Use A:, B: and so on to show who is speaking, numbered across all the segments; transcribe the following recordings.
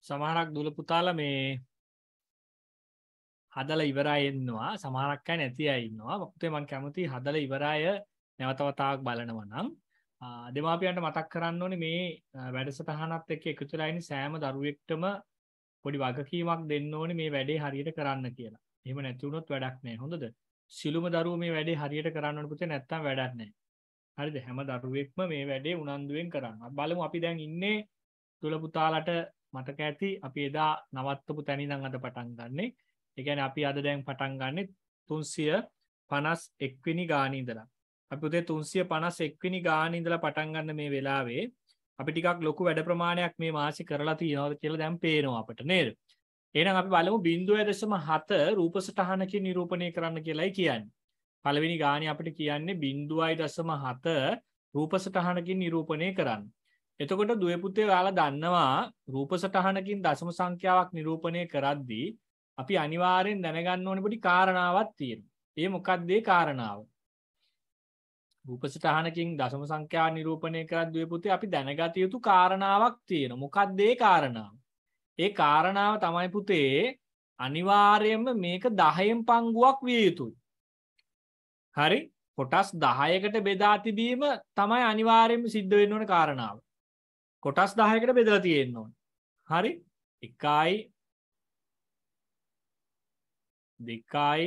A: සමහරක් දුල පුතාලා මේ හදලා ඉවරයි ඉන්නවා. සමහරක් අය නැති අය ඉන්නවා. පුතේ මම කැමති හදලා ඉවරය නැවත වතාවක් බලනවා නම් දෙමාපියන්ට මතක් කරන්න ඕනේ මේ වැඩසටහනත් එක්ක එකතු වෙලා ඉන්න සෑම දරුවෙක්ටම පොඩි වගකීමක් දෙන්න ඕනේ මේ වැඩේ හරියට කරන්න කියලා. එහෙම නැති වුණොත් වැඩක් නැහැ. හොඳද? සිළුම දරුවෝ මේ වැඩේ හරියට කරන්න ඕනේ පුතේ නැත්තම් වැඩක් නැහැ. හරිද? හැම දරුවෙක්ම මේ වැඩේ උනන්දුවෙන් කරන්න. බලමු අපි දැන් ඉන්නේ දුල පුතාලට මතක ඇති අපි එදා නවත්තපු තැන ඉඳන් අද පටන් ගන්නෙ. ඒ කියන්නේ අපි අද දැන් පටන් ගන්නෙ 351 වෙනි ගානේ ඉඳලා. අපි පුතේ 351 වෙනි ගානේ ඉඳලා පටන් ගන්න මේ වෙලාවේ අපි ටිකක් ලොකු වැඩ ප්‍රමාණයක් මේ මාසෙ කරලා තියෙනවා කියලා දැන් පේනවා අපිට නේද? එහෙනම් අපි බලමු 0.7 රූප සටහනකින් නිරූපණය කරන්න කියලායි කියන්නේ. පළවෙනි ගානේ අපිට කියන්නේ 0.7 රූප සටහනකින් නිරූපණය කරන්න. එතකොට දුවේ පුතේ ඔයාලා දන්නවා රූප සටහනකින් දශම සංඛ්‍යාවක් නිරූපණය කරද්දී අපි අනිවාර්යෙන් දැනගන්න ඕනේ පොඩි කාරණාවක් තියෙනවා. ඒ මොකක්ද ඒ කාරණාව? රූප සටහනකින් දශම සංඛ්‍යාව නිරූපණය කරද්දී දුවේ පුතේ අපි දැනගත යුතු කාරණාවක් තියෙනවා. මොකක්ද ඒ කාරණාව? ඒ කාරණාව තමයි පුතේ අනිවාර්යයෙන්ම මේක 10න් පංගුවක් විය යුතුයි. හරි? කොටස් 10කට බෙදා තිබීම තමයි අනිවාර්යයෙන්ම සිද්ධ වෙන්න ඕන කාරණාව. කොටස් 10කට බෙදලා තියෙන්න ඕන. හරි? 1යි 2යි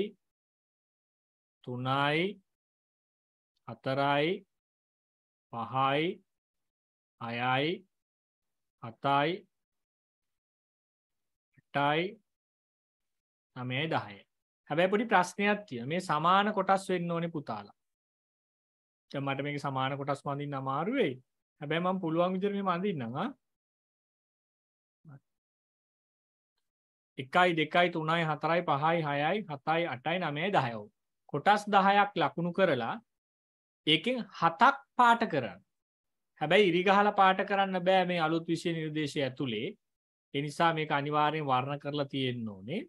A: 3යි 4යි 5යි 6යි 7යි 8යි 9යි 10යි. හැබැයි පොඩි ප්‍රශ්නයක් තියෙනවා. මේ සමාන කොටස් වෙන්න ඕනේ පුතාලා. දැන් මට මේක සමාන කොටස් වඳින්න අමාරු වෙයි. හැබැයි මම පුළුවන් විදිහට මෙහෙම අඳින්නම් ආ. 1යි 2යි 3යි 4යි 5යි 6යි 7යි 8යි 9යි 10යි. කොටස් 10ක් ලකුණු කරලා ඒකෙන් 7ක් පාට කරන්න. හැබැයි ඉරි ගහලා පාට කරන්න බෑ මේ අලුත් විෂය නිර්දේශය ඇතුලේ. ඒ නිසා මේක අනිවාර්යෙන් වර්ණ කරලා තියෙන්න ඕනේ.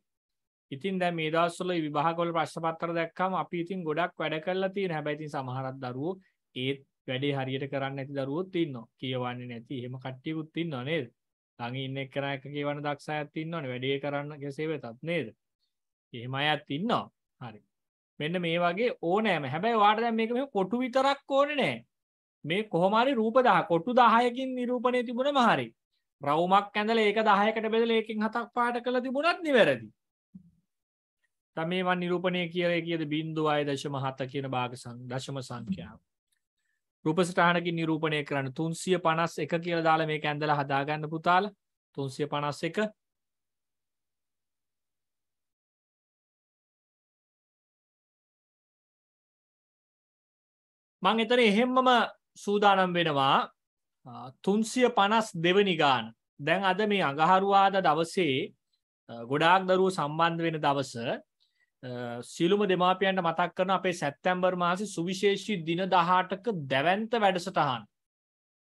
A: ඉතින් දැන් මේ දවස්වල විභාගවල ප්‍රශ්න පත්‍ර දැක්කම අපි ඉතින් ගොඩක් වැඩ කරලා තියෙනවා. හැබැයි ඉතින් සමහරක් දරුවෝ ඒත් වැඩේ හරියට කරන්නේ නැති දරුවෝත් ඉන්නවා. කියවන්නේ නැති එහෙම කට්ටියකුත් ඉන්නවා නේද? ළඟ ඉන්න එක්කෙනා එක කියවන දක්ෂ අයත් ඉන්නවනේ. වැඩේ කරන්න කෙසේ වෙතත් නේද? එහෙම අයත් ඉන්නවා. හරි. මෙන්න මේ වගේ ඕනෑම. හැබැයි ඔයාලට දැන් මේක මෙහෙම කොටු විතරක් ඕනේ නැහැ. මේ කොහොම හරි රූප 10 කොටු 10කින් නිරූපණය තිබුණම හරි. රවුමක් ඇඳලා ඒක 10කට බෙදලා ඒකෙන් 7ක් පාට කරලා තිබුණත් නිවැරදි. දැන් මේ වන් නිරූපණය කියලා කියද 0.7 කියන භාග දශම සංඛ්‍යාව. රූප සටහනකින් නිරූපණය කරන්න 351 කියලා දාලා මේක ඇඳලා හදාගන්න පුතාලා 351 මම එතන එහෙම්මම සූදානම් වෙනවා 352 වෙනි ගාන. දැන් අද මේ අඟහරුවාදා දවසේ ගොඩාක් දරුවෝ සම්බන්ධ වෙන දවස සියලුම දෙමාපියන්ට මතක් කරන අපේ සැප්තැම්බර් මාසේ සුවිශේෂී දින 18ක දැවැන්ත වැඩසටහන.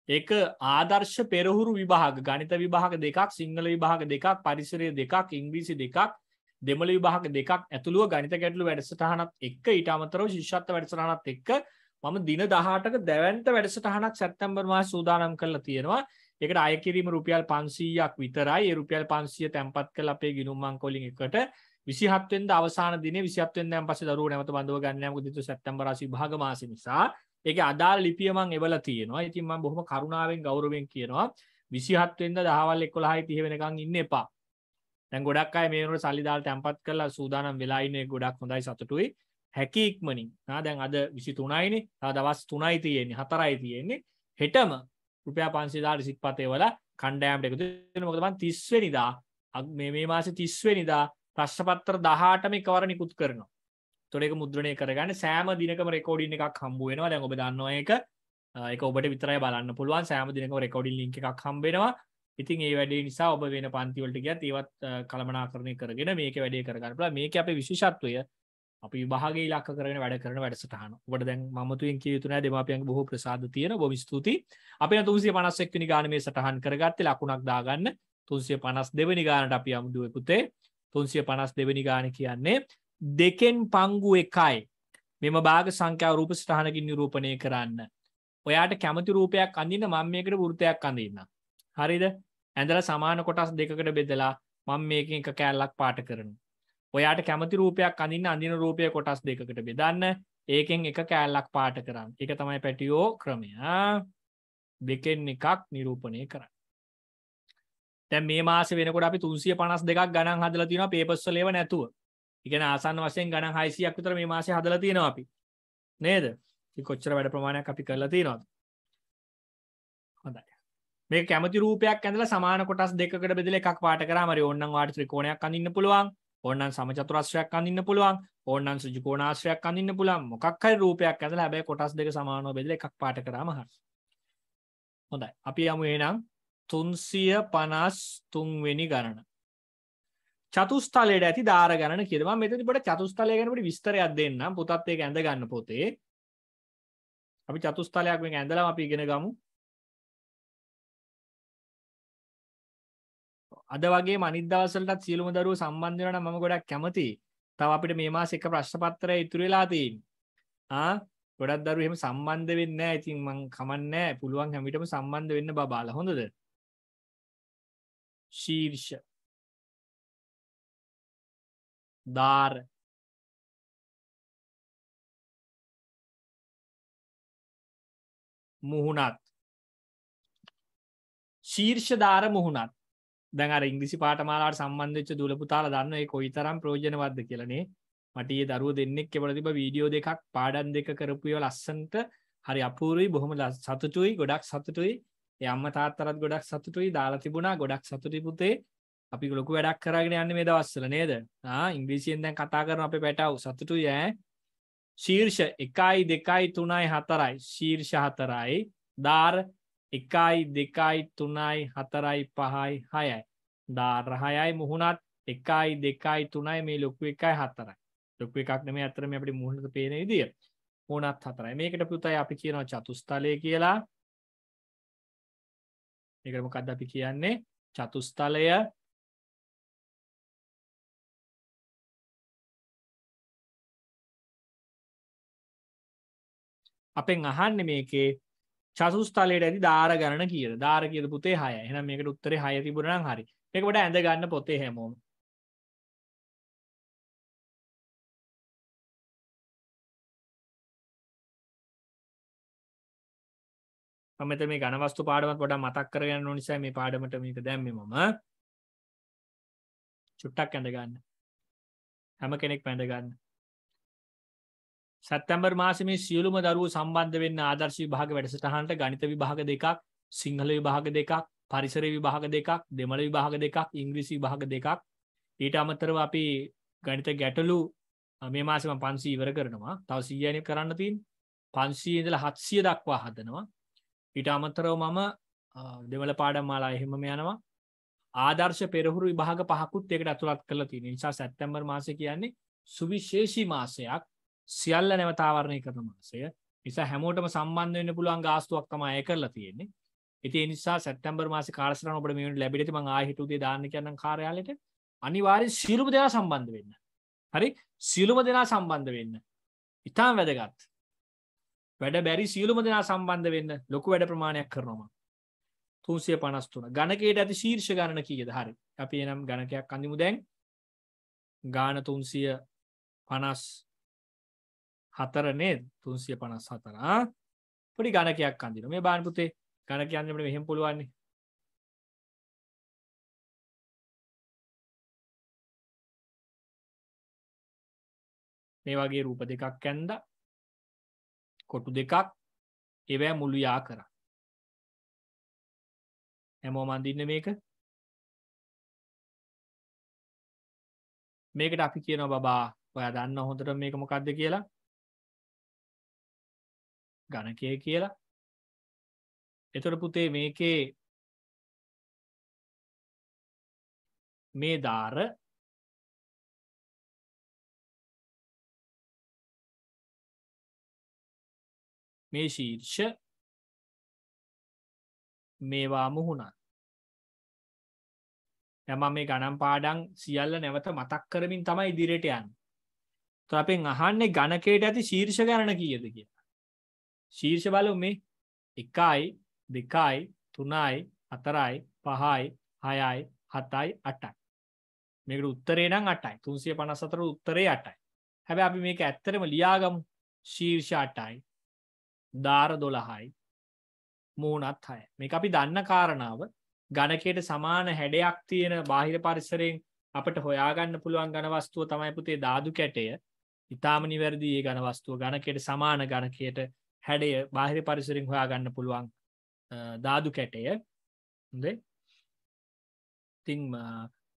A: ඒක ආදර්ශ පෙරහුරු විභාග ගණිත විභාග දෙකක් සිංහල විභාග දෙකක් පරිසරය දෙකක් ඉංග්‍රීසි දෙකක් දෙමළ විභාග දෙකක් ඇතුළුව ගණිත ගැටළු වැඩසටහනත් එක්ක ඊට අමතරව ශිෂ්‍යත්ව වැඩසටහනත් එක්ක මම දින 18ක දැවැන්ත වැඩසටහනක් සැප්තැම්බර් මාසේ සූදානම් කරලා තියෙනවා. ඒකට අය කිරීම රුපියල් 500ක් විතරයි. ඒ රුපියල් 500 තැන්පත් කරලා අපේ ගිණුම් අංක වලින් එකට 27 වෙනිදා අවසාන දිනේ 27 වෙනිදාන් පස්සේ දරුවෝ නැවත බඳව ගන්න නැහැ. මොකද ඒක සැප්තැම්බර් මාසේ විභාග මාසෙ නිසා. ඒකේ අදාළ ලිපිය මම එවලා තියෙනවා. ඉතින් මම බොහොම කරුණාවෙන් ගෞරවයෙන් කියනවා 27 වෙනිදා දහවල් 11:30 වෙනකන් ඉන්න එපා. දැන් ගොඩක් අය මේ වෙනකොට සල්ලි දාලා තැන්පත් කරලා සූදානම් වෙලා ඉන්නේ ගොඩක් හොඳයි සතුටුයි. හැකි ඉක්මනින්. දැන් අද 23යිනේ. තව දවස් 3යි තියෙන්නේ 4යි තියෙන්නේ. හෙටම රුපියල් 500 දාලා රිසිට්පතේ වල කණ්ඩායමට එකතු වෙනවා. මොකද මම 30 වෙනිදා මේ මාසේ 30 වෙනිදා ප්‍රශ්න පත්‍ර 18ම එකවර නිකුත් කරනවා. ඒතකොට ඒක මුද්‍රණය කරගන්න සෑම දිනකම රෙකෝඩින් එකක් හම්බ වෙනවා. දැන් ඔබ දන්නවා ඒක. ඒක ඔබට විතරයි බලන්න පුළුවන්. සෑම දිනකම රෙකෝඩින් ලින්ක් එකක් හම්බ වෙනවා. ඉතින් ඒ වැඩේ නිසා ඔබ වෙන පන්ති වලට ගියත් ඒවත් කළමනාකරණය කරගෙන මේකේ වැඩේ කරගන්න පුළුවන්. මේකේ අපේ විශේෂත්වය අපි විභාගයේ ඉලක්ක කරගෙන වැඩ කරන වැඩසටහන. ඔබට දැන් මමතුයෙන් කිය යුතු නැහැ දෙමාපියන්ගේ බොහෝ ප්‍රසාද තියෙන. බොහොම ස්තුතියි. අපි 351 වෙනි ගාන මේ සටහන් කරගත්තේ ලකුණක් දාගන්න. 352 වෙනි ගානට අපි යමු දුවේ පුතේ. 352 වෙනි ගාන කියන්නේ 2න් පංගු 1යි. මෙම භාග සංඛ්‍යාව රූප සටහනකින් නිරූපණය කරන්න. ඔයාට කැමති රූපයක් අඳින්න මම මේකට වෘත්තයක් අඳින්නම්. හරිද? ඇඳලා සමාන කොටස් දෙකකට බෙදලා මම මේකෙන් එක කෑල්ලක් පාට කරනවා. ඔයාට කැමති රූපයක් අඳින්න අඳින රූපය කොටස් දෙකකට බෙදන්න. ඒකෙන් එක කෑල්ලක් පාට කරන්න. ඒක තමයි පැටියෝ ක්‍රමය. දෙකෙන් එකක් නිරූපණය කරන්න. දැන් මේ මාසේ වෙනකොට අපි 352ක් ගණන් හදලා තියෙනවා පේපර්ස් වල ඒව නැතුව. ඒ කියන්නේ ආසන්න වශයෙන් ගණන් 600ක් විතර මේ මාසේ හදලා තියෙනවා අපි. නේද? ඉතින් කොච්චර වැඩ ප්‍රමාණයක් අපි කරලා තියෙනවද? හොඳයි. මේක කැමති රූපයක් ඇඳලා සමාන කොටස් දෙකකට බෙදලා එකක් පාට කරාම හරි ඕනනම් වාට ත්‍රිකෝණයක් අඳින්න පුළුවන්. ඕනනම් සමචතුරස්‍රයක් අඳින්න පුළුවන්. ඕනනම් සුජිකෝණාශ්‍රයක් අඳින්න පුළුවන්. මොකක් හරි රූපයක් ඇඳලා හැබැයි කොටස් දෙක සමානව බෙදලා එකක් පාට කරාම හරි. හොඳයි. අපි යමු එහෙනම් 353 වෙනි ගණන. චතුස්තලයට ඇති දාර ගණන කියලා. මම මෙතනදී පොඩ චතුස්තලය ගැන පොඩි විස්තරයක් දෙන්නම්. පුතත් ඒක ඇඳ ගන්න පොතේ. අපි චතුස්තලයක් මේක ඇඳලාම අපි ඉගෙන ගමු. අද වගේම අනිත් දවස්වලටත් සියලුම දරුවෝ සම්බන්ධ වෙනවා නම් මම ගොඩක් කැමතියි. තව අපිට මේ මාසේ එක ප්‍රශ්න පත්‍රය ඉතුරු වෙලා තියෙනවා. ගොඩක් දරුවෝ එහෙම සම්බන්ධ වෙන්නේ නැහැ. ඉතින් මං කමන්නේ නැහැ. පුළුවන් හැම විටම සම්බන්ධ වෙන්න බබාලා. හොඳද? ශීර්ෂ දාර මුහුණත් ශීර්ෂ දාර මුහුණත් දැන් අර ඉංග්‍රීසි පාඨමාලාවට සම්බන්ධ වෙච්ච දුල පුතාලා දන්නවා ඒ කොයිතරම් ප්‍රයෝජනවත්ද කියලා නේ. මට ඊයේ දරුවෝ දෙන්නෙක් කෙවලා තිබ්බ වීඩියෝ දෙකක් පාඩම් දෙක කරපු ඒවා ලස්සනට හරි අපූර්වයි බොහොම සතුටුයි ගොඩක් සතුටුයි. ඒ අම්මා තාත්තලාත් ගොඩක් සතුටුයි දාලා තිබුණා ගොඩක් සතුටුයි පුතේ. අපි ලොකු වැඩක් කරගෙන යන්නේ මේ දවස්වල නේද? ඉංග්‍රීසියෙන් දැන් කතා කරන අපේ පැටව සතුටුයි ඈ. ශීර්ෂ 1 2 3 4යි ශීර්ෂ 4යි දාර 1 2 3 4 5යි 6යි දාර 6යි මුහුණත් 1 2 3යි මේ ලොකු 1යි 4යි ලොකු එකක් නෙමෙයි අතර මේ අපිට මුහුණට පේන විදිය මුහුණත් 4යි මේකට පුතයි අපි කියනවා චතුස්තලය කියලා. මේකට මොකද්ද අපි කියන්නේ? චතුස්තලය. අපෙන් අහන්නේ මේකේ චතුස්තලයට ඇති දාර ගණන කීයද? දාර කීයද පුතේ 6යි. එහෙනම් මේකට උත්තරේ 6 තිබුණා නම් හරි. මේක පොඩ ඇඳ ගන්න පොතේ හැමෝම. මම මෙතන මේ ඝන වස්තු පාඩමත් පොඩක් මතක් කරගන්න ඕන නිසා මේ පාඩමට මේක දැම්මේ මම. චුට්ටක් ඇඳ ගන්න. හැම කෙනෙක්ම ඇඳ ගන්න. සැප්තැම්බර් මාසේ මේ සියලුම දරුවෝ සම්බන්ධ වෙන්න ආදර්ශ විභාග වැඩසටහනට ගණිත විභාග දෙකක්, සිංහල විභාග දෙකක්, පරිසර විභාග දෙකක්, දෙමළ විභාග දෙකක්, ඉංග්‍රීසි විභාග දෙකක්. ඊට අමතරව අපි ගණිත ගැටලු මේ මාසේ මම 500 ඉවර කරනවා. තව 100යි කරන්න තියෙන්නේ. 500 ඉඳලා 700 දක්වා හදනවා. ඊට අමතරව මම දෙමළ පාඩම් මාලාව එහෙමම යනවා. ආදර්ශ පෙරහුරු විභාග පහකුත් ඒකට ඇතුළත් කරලා තියෙනවා. ඒ නිසා සැප්තැම්බර් මාසය කියන්නේ සුවිශේෂී මාසයක්. සියල්ල නැවත ආවරණය කරන මාසය. නිසා හැමෝටම සම්බන්ධ වෙන්න පුළුවන් ගාස්තුවක් තමයි අය කරලා තියෙන්නේ. ඉතින් ඒ නිසා සැප්තැම්බර් මාසේ කාලසටහන ඔබට මේ වෙනට ලැබෙලා ඉතින් මම ආයෙ හිත උදේ දාන්න කියන්නම් කාර්යාලයට. අනිවාර්යෙන් සියලුම දෙනා සම්බන්ධ වෙන්න. හරි? සියලුම දෙනා සම්බන්ධ වෙන්න. ඉතාම වැදගත්. වැඩ බැරි සියලුම දෙනා සම්බන්ධ වෙන්න ලොකු වැඩ ප්‍රමාණයක් කරනවා මම. 353. ගණකයට ඇති ශීර්ෂ ගණන කීයද? හරි. අපි එනම් ගණකයක් අඳිමු දැන්. ගාන 354 නේද? 354. පොඩි ගණකයක් අඳිනවා. මේ බාන පුතේ ගණක යන්න අපිට මෙහෙම පුළුවන් නේ. මේ වගේ රූප දෙකක් ඇඳලා කොටු දෙකක් ඒවැ මුළු යා කරා. හැමෝම අඳින්නේ මේක. මේකට අපි කියනවා බබා ඔයා දන්න හොඳට මේක මොකක්ද කියලා? ගණකය කියලා. එතකොට පුතේ මේකේ මේ දාර මේ ශීර්ෂ මේවා මුහුණත්. දැන් මම මේ ගණන් පාඩම් සියල්ල නැවත මතක් කරමින් තමයි ඉදිරියට යන්නේ. તો අපෙන් අහන්නේ ගණකයට ඇති ශීර්ෂ ගණන කීයද කියලා. ශීර්ෂ බලමු මේ 1යි 2යි 3යි 4යි 5යි 6යි 7යි 8යි. මේකට උත්තරේ නම් 8යි. 354 උත්තරේ 8යි. හැබැයි අපි මේක ඇත්තටම ලියාගමු. ශීර්ෂ 8යි. දාර 12යි. මූණත් 6යි. මේක අපි දන්න කාරණාව. ඝනකයට සමාන හැඩයක් තියෙන බාහිර පරිසරයෙන් අපිට හොයාගන්න පුළුවන් ඝන වස්තුව තමයි පුතේ ධාතු කැටය. ඊටාම නිවැරදි මේ ඝන වස්තුව ඝනකයට සමාන ඝනකයට හැඩය බාහිර පරිසරයෙන් හොයාගන්න පුළුවන් ධාතු කැටය. හොඳයි. ඉතින්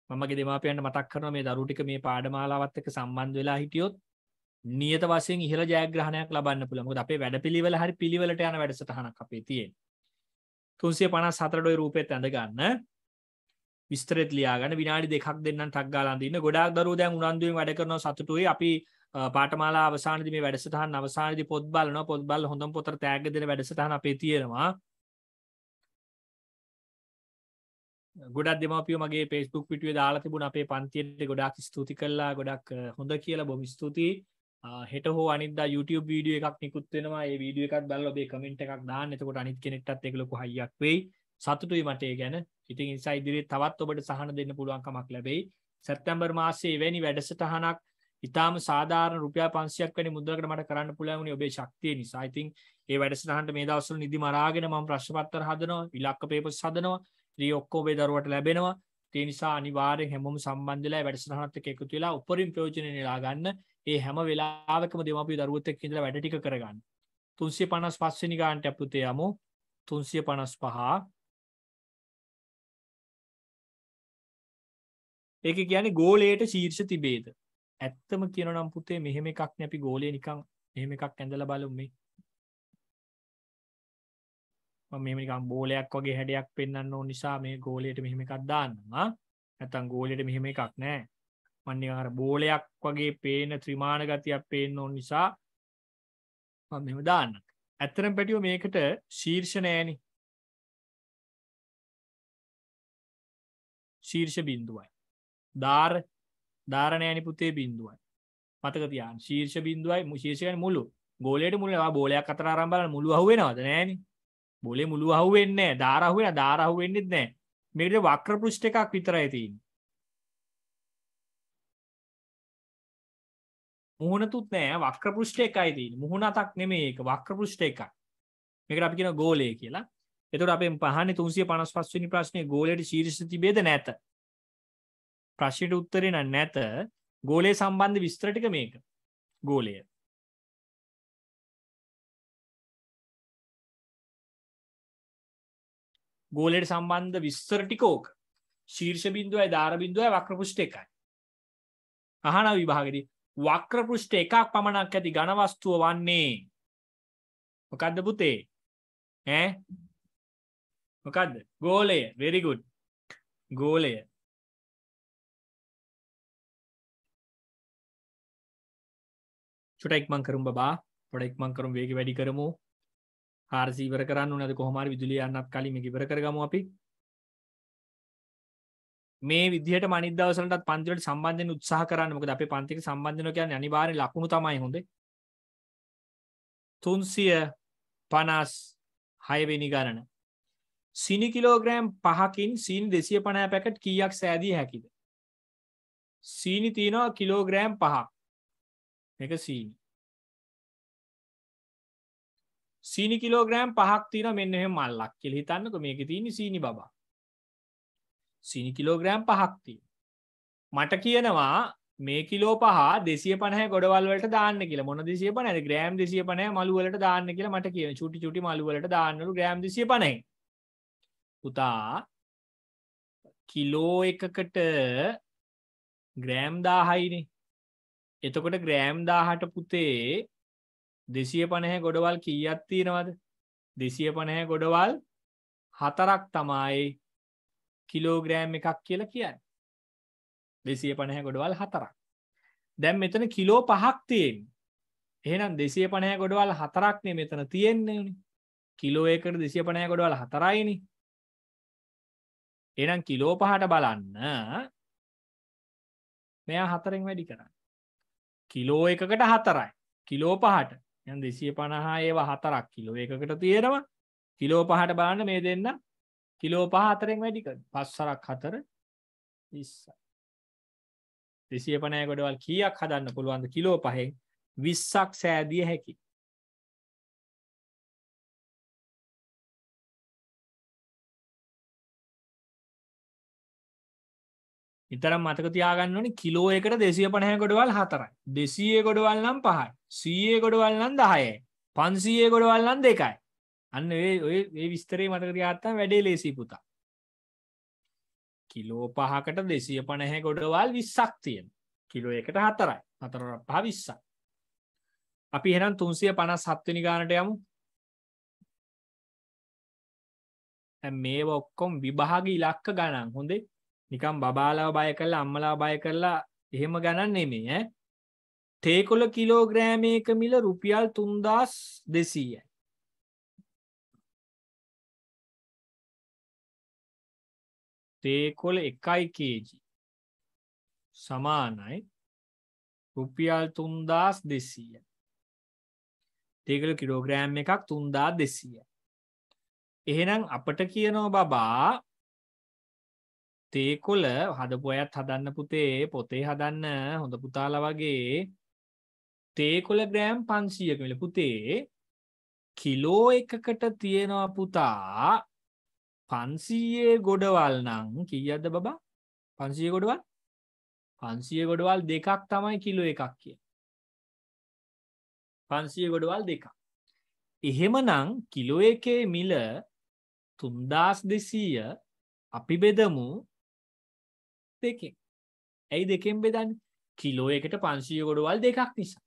A: මමගේ දෙමාපියන්ට මතක් කරනවා මේ දරුවෝ ටික මේ පාඩමාලාවත් එක්ක සම්බන්ධ වෙලා හිටියොත් නියත වශයෙන් ඉහළ ජයග්‍රහණයක් ලබන්න පුළුවන්. මොකද අපේ වැඩපිළිවෙල හරි පිළිවෙලට යන වැඩසටහනක් අපේ තියෙන්නේ. 354 ඩොයි රූපෙත් ඇඳ ගන්න. විස්තරෙත් ලියා ගන්න. විනාඩි 2ක් දෙන්නම් ටක් ගාලා අඳින්න. ගොඩාක් දරුවෝ දැන් උනන්දුවෙන් වැඩ කරනවා සතුටුයි. අපි පාඨමාලා අවසානයේදී මේ වැඩසටහන අවසානයේදී පොත් බලනවා. පොත් බලලා හොඳම පොතට තෑග්ග දෙන වැඩසටහන අපේ තියෙනවා. ගොඩක් දෙමාපියෝ මගේ Facebook පිටුවේ දාලා තිබුණා අපේ පන්තියට ගොඩාක් ස්තුති කළා. ගොඩක් හොඳ කියලා බොහොම ස්තුතියි. හෙට හෝ අනිද්දා YouTube වීඩියෝ එකක් නිකුත් වෙනවා. ඒ වීඩියෝ එකත් බලලා ඔබේ කමෙන්ට් එකක් දාන්න. එතකොට අනිත් කෙනෙක්ටත් ඒක ලොකු හයියක් වෙයි. සතුටුයි මට ඒ ගැන. ඉතින් ඉන්සා ඉදිරියේ තවත් ඔබට සහන දෙන්න පුළුවන් කමක් ලැබෙයි. සැප්තැම්බර් මාසයේ එවැනි වැඩසටහනක් ඊටාම සාධාරණ රුපියල් 500ක් වැනි මුද්‍රණයකට මට කරන්න පුළුවන් වුණේ ඔබේ ශක්තිය නිසා. ඉතින් ඒ වැඩසටහනට මේ දවස්වල නිදි මරාගෙන මම ප්‍රශ්න පත්‍ර හදනවා, ඉලක්ක පේපර්ස් හදනවා. ඉතින් ඔක්කොම ඔබේ දරුවට ලැබෙනවා. ඒ නිසා අනිවාර්යෙන් හැමෝම සම්බන්ධ වෙලා වැඩසටහනත් එක්ක එකතු වෙලා උපරිම ප්‍රයෝජනෙ නෙලා ගන්න. ඒ හැම වෙලාවකම දෙමාපිය දරුවොත් එක්ක ඉඳලා වැඩ ටික කරගන්න. 355 වෙනි ගානට අපුතේ යමු. 355. ඒක කියන්නේ ගෝලයට ශීර්ෂ තිබේද? ඇත්තම කියනවා නම් පුතේ මෙහෙම එකක් නේ අපි ගෝලයේ නිකන් මෙහෙම එකක් ඇඳලා බලමු මේ. මම මෙහෙම නිකන් බෝලයක් වගේ හැඩයක් පෙන්වන්න ඕන නිසා මේ ගෝලයට මෙහෙම එකක් දාන්නම්. නැත්තම් ගෝලයට මෙහෙම එකක් නෑ. මම නිකන් අර බෝලයක් වගේ පේන ත්‍රිමාන ගතියක් පේන්න ඕන නිසා මම මෙහෙම දාන්නම්. ඇත්තටම පැටියෝ මේකට ශීර්ෂ නෑනේ. ශීර්ෂ බිඳුවයි. දාර නෑනේ පුතේ බිඳුවයි. මතක තියාගන්න. ශීර්ෂ බිඳුවයි ශීර්ෂ කියන්නේ මුළු. ගෝලයට මුළු නේ. බෝලයක් අතර අරන් බලන්න මුළු අහුවෙනවද නෑනේ. බෝලේ මුළු අහුවෙන්නේ නෑ. දාර අහුවෙනවා. දාර අහුවෙන්නේත් නෑ. මේකේ වක්‍ර පෘෂ්ඨ එකක් විතරයි තියෙන්නේ. මුහුණතුත් නෑ. වක්‍ර පෘෂ්ඨ එකයි තියෙන්නේ. මුහුණතක් නෙමෙයි ඒක. වක්‍ර පෘෂ්ඨ එකක්. මේකට අපි කියනවා ගෝලය කියලා. එතකොට අපෙන් පහන්නේ 355 වෙනි ප්‍රශ්නේ ගෝලයට ශීර්ෂ තිබේද නැත? ප්‍රශ්නෙට උත්තරේ නැත. ගෝලයේ සම්බන්ධ විස්තර ටික මේක. ගෝලය. ගෝලයට සම්බන්ධ විස්තර ටික ඕක. ශීර්ෂ බිඳුවයි දාර බිඳුවයි වක්‍ර පෘෂ්ඨ එකයි. අහන විභාගෙදී වක්‍ර පෘෂ්ඨ එකක් පමණක් ඇති ඝන වස්තුව වන්නේ මොකද්ද පුතේ? මොකද්ද? ගෝලය. very good. ගෝලය. චුට්ටක් ඉක්මන් කරමු බබා. පොඩ්ඩක් ඉක්මන් කරමු වේගය වැඩි කරමු. 400 ඉවර කරන්න ඕනේ. අද කොහොම හරි විදුලිය යන්නත් කලින් මේක ඉවර කරගමු අපි. මේ විදිහටම අනිත් දවස්වලටත් පන්ති වලට සම්බන්ධ වෙන්න උත්සාහ කරන්න. මොකද අපේ පන්තික සම්බන්ධ වෙනවා කියන්නේ අනිවාර්යෙන් ලකුණු තමයි හොඳේ. 356 වෙනි ගණන. සීනි කිලෝග්‍රෑම් 5කින් සීනි 250 පැකට් කීයක් සෑදිය හැකිද? සීනි තියෙනවා කිලෝග්‍රෑම් 5ක්. මේක සීනි. සීනි කිලෝග්‍රෑම් 5ක් තියෙනවා මෙන්න මෙහෙම මල්ලක් කියලා හිතන්නකෝ. මේකේ තියෙන්නේ සීනි බබා. සීනි කිලෝග්‍රෑම් 5ක් තියෙනවා. මට කියනවා මේ කිලෝ 5 250 ගොඩවල් වලට දාන්න කියලා. මොන 250ද? ග්‍රෑම් 250 මලු වලට දාන්න කියලා මට කියනවා. චුටි චුටි මලු වලට දාන්නලු ග්‍රෑම් 250. පුතා කිලෝ එකකට ග්‍රෑම් 1000යිනේ. එතකොට ග්‍රෑම් 1000ට පුතේ 250 ගොඩවල් කීයක් තියෙනවද? 250 ගොඩවල් 4ක් තමයි කිලෝග්‍රෑම් එකක් කියලා කියන්නේ. 250 ගොඩවල් 4ක්. දැන් මෙතන කිලෝ 5ක් තියෙන්නේ. එහෙනම් 250 ගොඩවල් 4ක් නේ මෙතන තියෙන්නේ උනේ. කිලෝ එකකට 250 ගොඩවල් 4යිනේ. එහෙනම් කිලෝ 5ට බලන්න මෙයා 4ෙන් වැඩි කරන්න. කිලෝ එකකට 4යි. කිලෝ 5ට. එහෙනම් 250 ඒවා 4ක් කිලෝ එකකට තියෙනවා. කිලෝ 5ට බලන්න මේ දෙන්න කිලෝ 5 4න් වැඩි කරන්න. 5 සරක් 4 20. 250 ගොඩවල් කීයක් හදන්න පුළුවන්ද කිලෝ 5න් 20ක් සෑදිය හැකි. විතරක් මතක තියාගන්න ඕනේ කිලෝ එකට 250 ගොඩවල් 4යි. 200 ගොඩවල් නම් 5යි. 100 ගොඩවල් නම් 10යි. 500 ගොඩවල් නම් 2යි. අන්න ඒ විස්තරේ මතක තියාගත්තාම වැඩේ ලේසි පුතා. කිලෝ 5කට 250 ගොඩවල් 20ක් තියෙනවා. කිලෝ එකට 4යි. 4 5 20යි. අපි එහෙනම් 357 වෙනි ගානට යමු. දැන් මේව ඔක්කොම විභාග ඉලක්ක ගණන්. හොඳේ. නිකන් බබාලාව බය කරලා අම්මලාව බය කරලා එහෙම ගණන් නෙමෙයි ඈ. තේකොළ කිලෝග්‍රෑමයක මිල රුපියල් 3200යි. තේකොළ 1 kg සමානයි රුපියල් 3200යි. තේකොළ කිලෝග්‍රෑම් එකක් 3200යි. එහෙනම් අපට කියනවා බබා තේකොළ හදපු අයත් හදන්න පුතේ පොතේ හදන්න හොඳ පුතාලා වගේ තේකොළ ග්‍රෑම් 500ක මිල පුතේ කිලෝ එකකට තියෙනවා පුතා 500 ගොඩවල් නම් කීයක්ද බබා 500 ගොඩවල් 500 ගොඩවල් දෙකක් තමයි කිලෝ එකක් කියන්නේ 500 ගොඩවල් දෙකක් එහෙමනම් කිලෝ එකේ මිල 3200 අපි බෙදමු දෙකෙන්. ඇයි දෙකෙන් බෙදන්නේ? කිලෝ එකට 500 ගොඩවල් දෙකක් නිසා.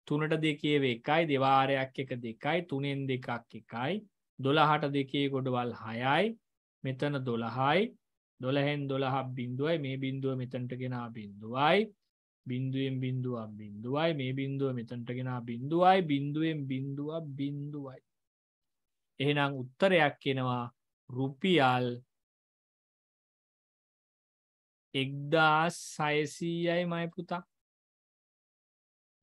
A: 3ට 2 1යි, දෙවාරයක් 1 2යි, 3ෙන් 2ක් 1යි, 12ට 2 ගොඩවල් 6යි, මෙතන 12යි, 12න් 12ක් බිඳුවයි, මේ බිඳුව මෙතනට ගෙනා බිඳුවයි, බිඳුවෙන් බිඳුවක් බිඳුවයි, මේ බිඳුව මෙතනට ගෙනා බිඳුවයි, බිඳුවෙන් බිඳුවක් බිඳුවයි. එහෙනම් උත්තරයක් එනවා රුපියල් 1600යි මයි පුතා.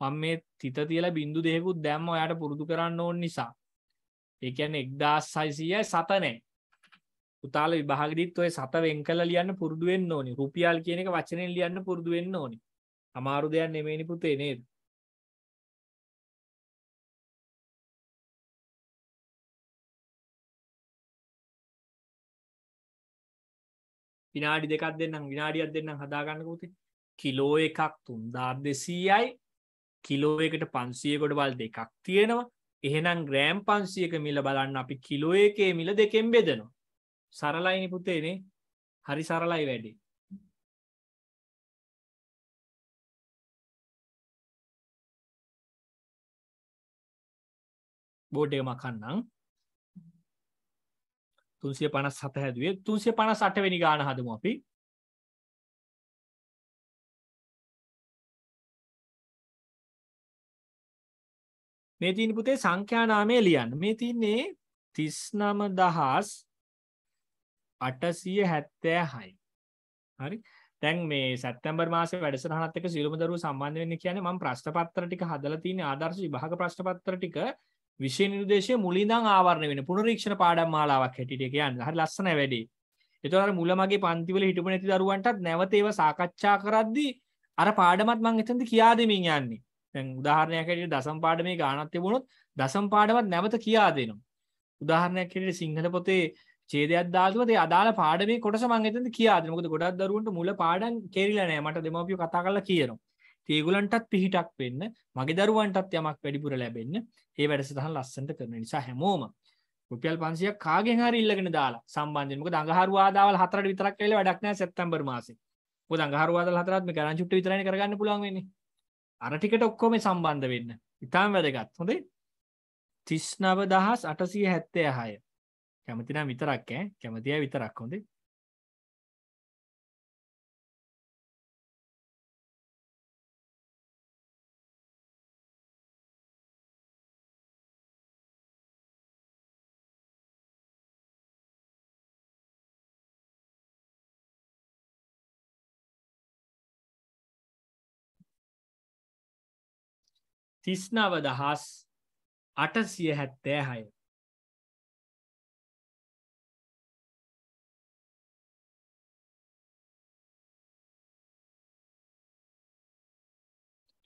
A: මම මේ තිත තියලා බිංදු දෙකකුත් දැම්ම ඔයාට පුරුදු කරන්න ඕන නිසා. ඒ කියන්නේ 1600යි සත නැහැ. පුතාලා විභාගෙදිත් ඔය සත වෙන් කරලා ලියන්න පුරුදු වෙන්න ඕනි. රුපියල් කියන එක වචනෙන් ලියන්න පුරුදු වෙන්න ඕනි. අමාරු දෙයක් නෙමෙයිනි පුතේ නේද? විනාඩි දෙකක් දෙන්නම් විනාඩියක් දෙන්නම් හදා ගන්නකො පුතේ. කිලෝ එකක් 3200යි. කිලෝ එකට 500 ගොඩවල් දෙකක් තියෙනවා. එහෙනම් ග්‍රෑම් 500ක මිල බලන්න අපි කිලෝ එකේ මිල දෙකෙන් බෙදනවා. සරලයිනේ පුතේ නේ. හරි සරලයි වැඩි. බෝඩ් එක මකන්නම්. 357 හැදුවේ 358 වෙනි ගාන හදමු අපි. මේ තියෙන පුතේ සංඛ්‍යා නාමය ලියන්න. මේ තියෙන්නේ 39876. හරි. දැන් මේ සැප්තැම්බර් මාසේ වැඩසටහනත් එක්ක සියලුම දරුවෝ සම්බන්ධ වෙන්න කියන්නේ මම ප්‍රශ්න පත්‍ර ටික හදලා තියෙන ආදර්ශ විභාග ප්‍රශ්න පත්‍ර ටික විෂය නිර්දේශයේ මුලින්දන් ආවරණය වෙන පුනරීක්ෂණ පාඩම් මාලාවක් හැටියට කියන්නේ. හරි ලස්සනයි වැඩි. ඒතකොට අර මුල මගේ පන්තිවල හිටපු නැති දරුවන්ටත් නැවත ඒව සාකච්ඡා කරද්දී අර පාඩමත් මම එතනදි කියා දෙමින් යන්නේ. දැන් උදාහරණයක් හැටියට දසම් පාඩමේ ගානක් තිබුණොත් දසම් පාඩමත් නැවත කියා දෙනවා. උදාහරණයක් හැටියට සිංහල පොතේ ඡේදයක් දාලා ඒ අදාළ පාඩමේ කොටස මම එතනදි කියා දෙනවා. මොකද ගොඩක් දරුවන්ට මුල පාඩම් කෙරිලා නැහැ. මට දෙමව්පියෝ කතා කරලා කියනවා. ඒගොල්ලන්ටත් පිහිටක් වෙන්න, මගේ දරුවන්ටත් යමක් වැඩිපුර ලැබෙන්න, මේ වැඩසටහන ලස්සනට කරන නිසා හැමෝම රුපියල් 500ක් කාගෙන් හරි ඉල්ලගෙන දාලා සම්බන්ධ වෙන්න. මොකද අඟහරුවාදාවල් 4ට විතරක් ඇවිල්ලා වැඩක් නැහැ සැප්තැම්බර් මාසේ. මොකද අඟහරුවාදාවල් 4ත් මේ ගණන් චුට්ට විතරයිනේ කරගන්න පුළුවන් වෙන්නේ. අර ටිකට ඔක්කොම සම්බන්ධ වෙන්න. ඉතාලම වැදගත්. හොඳේ. 39876. කැමති නම් විතරක් ඈ. කැමති අය විතරක් හොඳේ. තිස්නවදහස් 876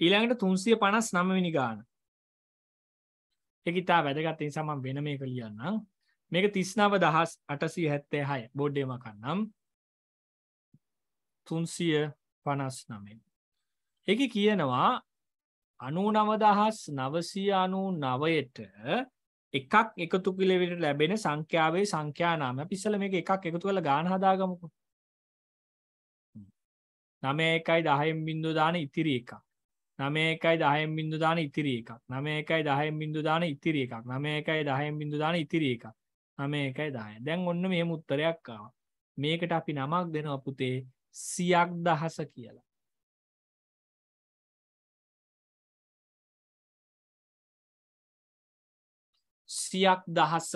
A: ඊළඟට 359 වෙනි ගාන. ඒක ඉතා වැදගත් නිසා මම වෙන මේක ලියන්නම්. මේක 39876 බෝඩ් එකේ මකන්නම්. 359. ඒකේ කියනවා 99999ට එකක් එකතු කිලවිට ලැබෙන සංඛ්‍යාවේ සංඛ්‍යා නාම. අපි ඉස්සෙල්ලා මේක එකක් එකතු කරලා ගාන හදාගමුකෝ. 9 1යි 10න් බිංදුව දාන ඉතිරි එකක්. 9 1යි 10න් බිංදුව දාන ඉතිරි එකක්. 9 1යි 10න් බිංදුව දාන ඉතිරි එකක්. 9 1යි 10න් බිංදුව දාන ඉතිරි එකක්. 9 1යි 10. දැන් ඔන්න මෙහෙම උත්තරයක් ආවා. මේකට අපි නමක් දෙනවා පුතේ සියක් දහස කියලා. සියක් දහස.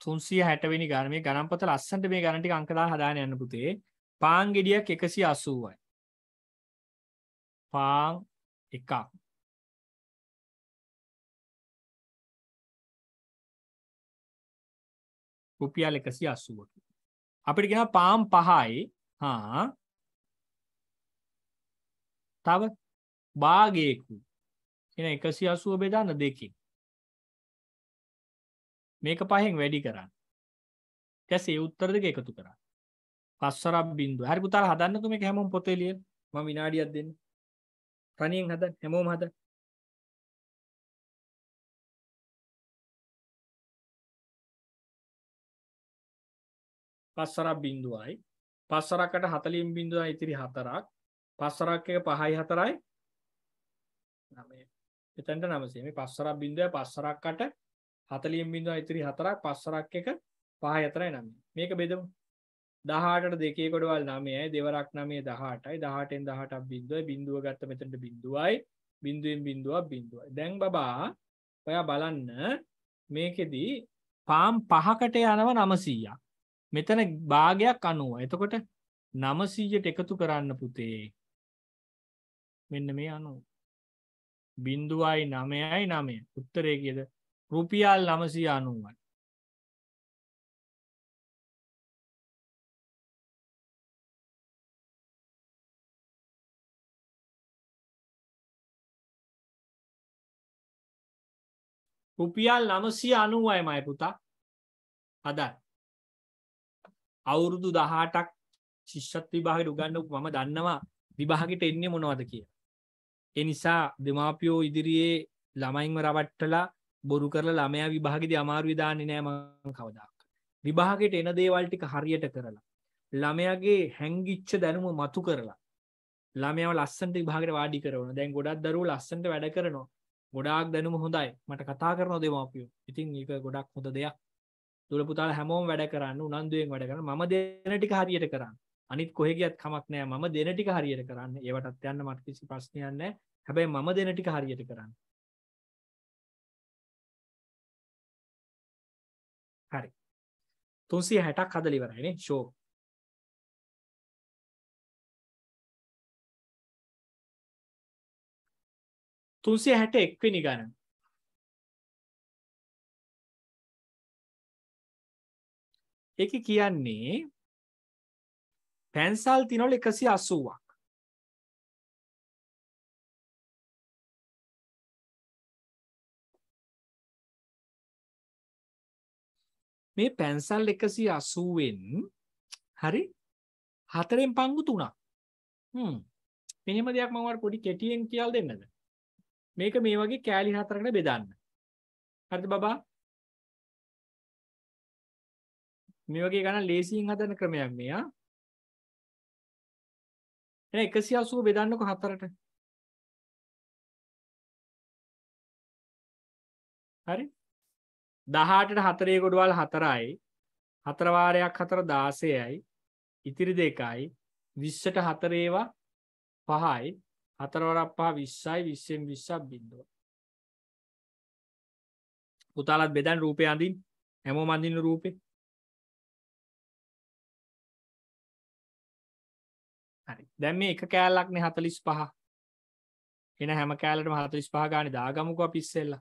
A: තුන්සිය හැටවෙනි ගාන. මේ ගණන් පොත ලස්සනට මේ ගණන් ටික අංක දාලා හදාගෙන යන්න පුතේ. පාන් ගෙඩියක් 180යි. පාන් එකක්. රුපියල් 180ක. අපිට කියනවා පාන් 5යි. හා තව භාගයකු. එන 180 බෙදන්න දෙකකින්. මේක 5න් වැඩි කරන්න. ඊට පස්සේ ඒ උත්තර දෙක එකතු කරන්න. 5 බිංදුව. හරි පුතාලා හදන්නකෝ මේක හැමෝම පොතේ ලියන්න. මම විනාඩියක් දෙන්න. තනියෙන් හදන්න. හැමෝම හදන්න. 5 බිංදුවයි. 5 කට 40 බිංදුවයි ඉතිරි 4ක්. 5 එක 5යි 4යි 9. එතනට 900. මේ 5 බිංදුවයි 5 කට 40 බිංදුවයි ඉතිරි 4ක් 5 එක 5යි 4යි 9. මේක බෙදමු. 18ට දෙකේ කොටවල් 9යි දෙවරක් 9 18යි 18න් 18ක් බිංදුවයි බිංදුව ගත්ත මෙතනට බිංදුවයි බිංදුවෙන් බිංදුවක් බිංදුවයි. දැන් බබා ඔයා බලන්න මේකෙදි පාම් 5කට යනවා 900ක්. මෙතන භාගයක් 90. එතකොට 900ට එකතු කරන්න පුතේ. මෙන්න මේ 90. බිංදුවයි 9යි 9. උත්තරේ කීයද? රුපියල් 990යි. රුපියල් 990යි මයි පුතා. හදන්න. අවුරුදු 18ක් ශිෂ්‍යත්ව විභාගෙට උගන්වපු මම දන්නවා විභාගෙට එන්නේ මොනවද කියලා. ඒ නිසා දෙමාපියෝ ඉදිරියේ ළමයින්ව රවට්ටලා බොරු කරලා ළමයා විභාගෙදී අමාරුවේ දාන්නේ නෑ මම කවදාවත්. විභාගෙට එන දේවල් ටික හරියට කරලා ළමයාගේ හැංගිච්ච දැනුම මතු කරලා ළමයාව ලස්සනට විභාගෙට වාඩි කරනවා. දැන් ගොඩක් දරුවෝ ලස්සනට වැඩ කරනවා. ගොඩාක් දැනුම හොඳයි. මට කතා කරනවා දෙමාපියෝ. ඉතින් ඒක ගොඩක් හොඳ දෙයක්. දුර පුතාලා හැමෝම වැඩ කරන්න උනන්දුවෙන් වැඩ කරන්න. මම දෙන ටික හරියට කරන්න. අනිත් කොහෙ ගියත් කමක් නෑ. මම දෙන ටික හරියට කරන්න. ඒවටත් යන්න මට කිසි ප්‍රශ්නයක් නෑ. හැබැයි මම දෙන ටික හරියට කරන්න. හරි. 360ක් හදලා ඉවරයි නේ. ෂෝ. තුන්සිය 61 වෙනි ගණන. ඒක කියන්නේ පැන්සල් තිනවල 180ක්. මේ පැන්සල් 180න් හරි 4න් පංගු 3ක්. මෙහෙම දෙයක් මම ඔයාලට පොඩි කෙටියෙන් කියලා දෙන්නද? මේක මේ වගේ කෑලි 4කට බෙදන්න. හරිද බබා? මේ වගේ ගණන් ලේසියෙන් හදන ක්‍රමයක් මේ ආ. එහෙනම් 180 බෙදන්නකො 4ට. හරි? 18ට 4 කොටවල් 4යි. 4 වාරයක් 4 16යි. ඉතිරි දෙකයි. 20ට 4 ඒවා 5යි. 4 වරක් 5 20යි. 20න් 20ක් බිංදුව. පුතාලත් බෙදන්න රූපේ අඳින්න. හැමෝම අඳින්න රූපේ. හරි. දැන් මේ එක කෑල්ලක්නේ 45. එන හැම කෑල්ලටම 45 ගානේ දාගමුකෝ අපි ඉස්සෙල්ලා.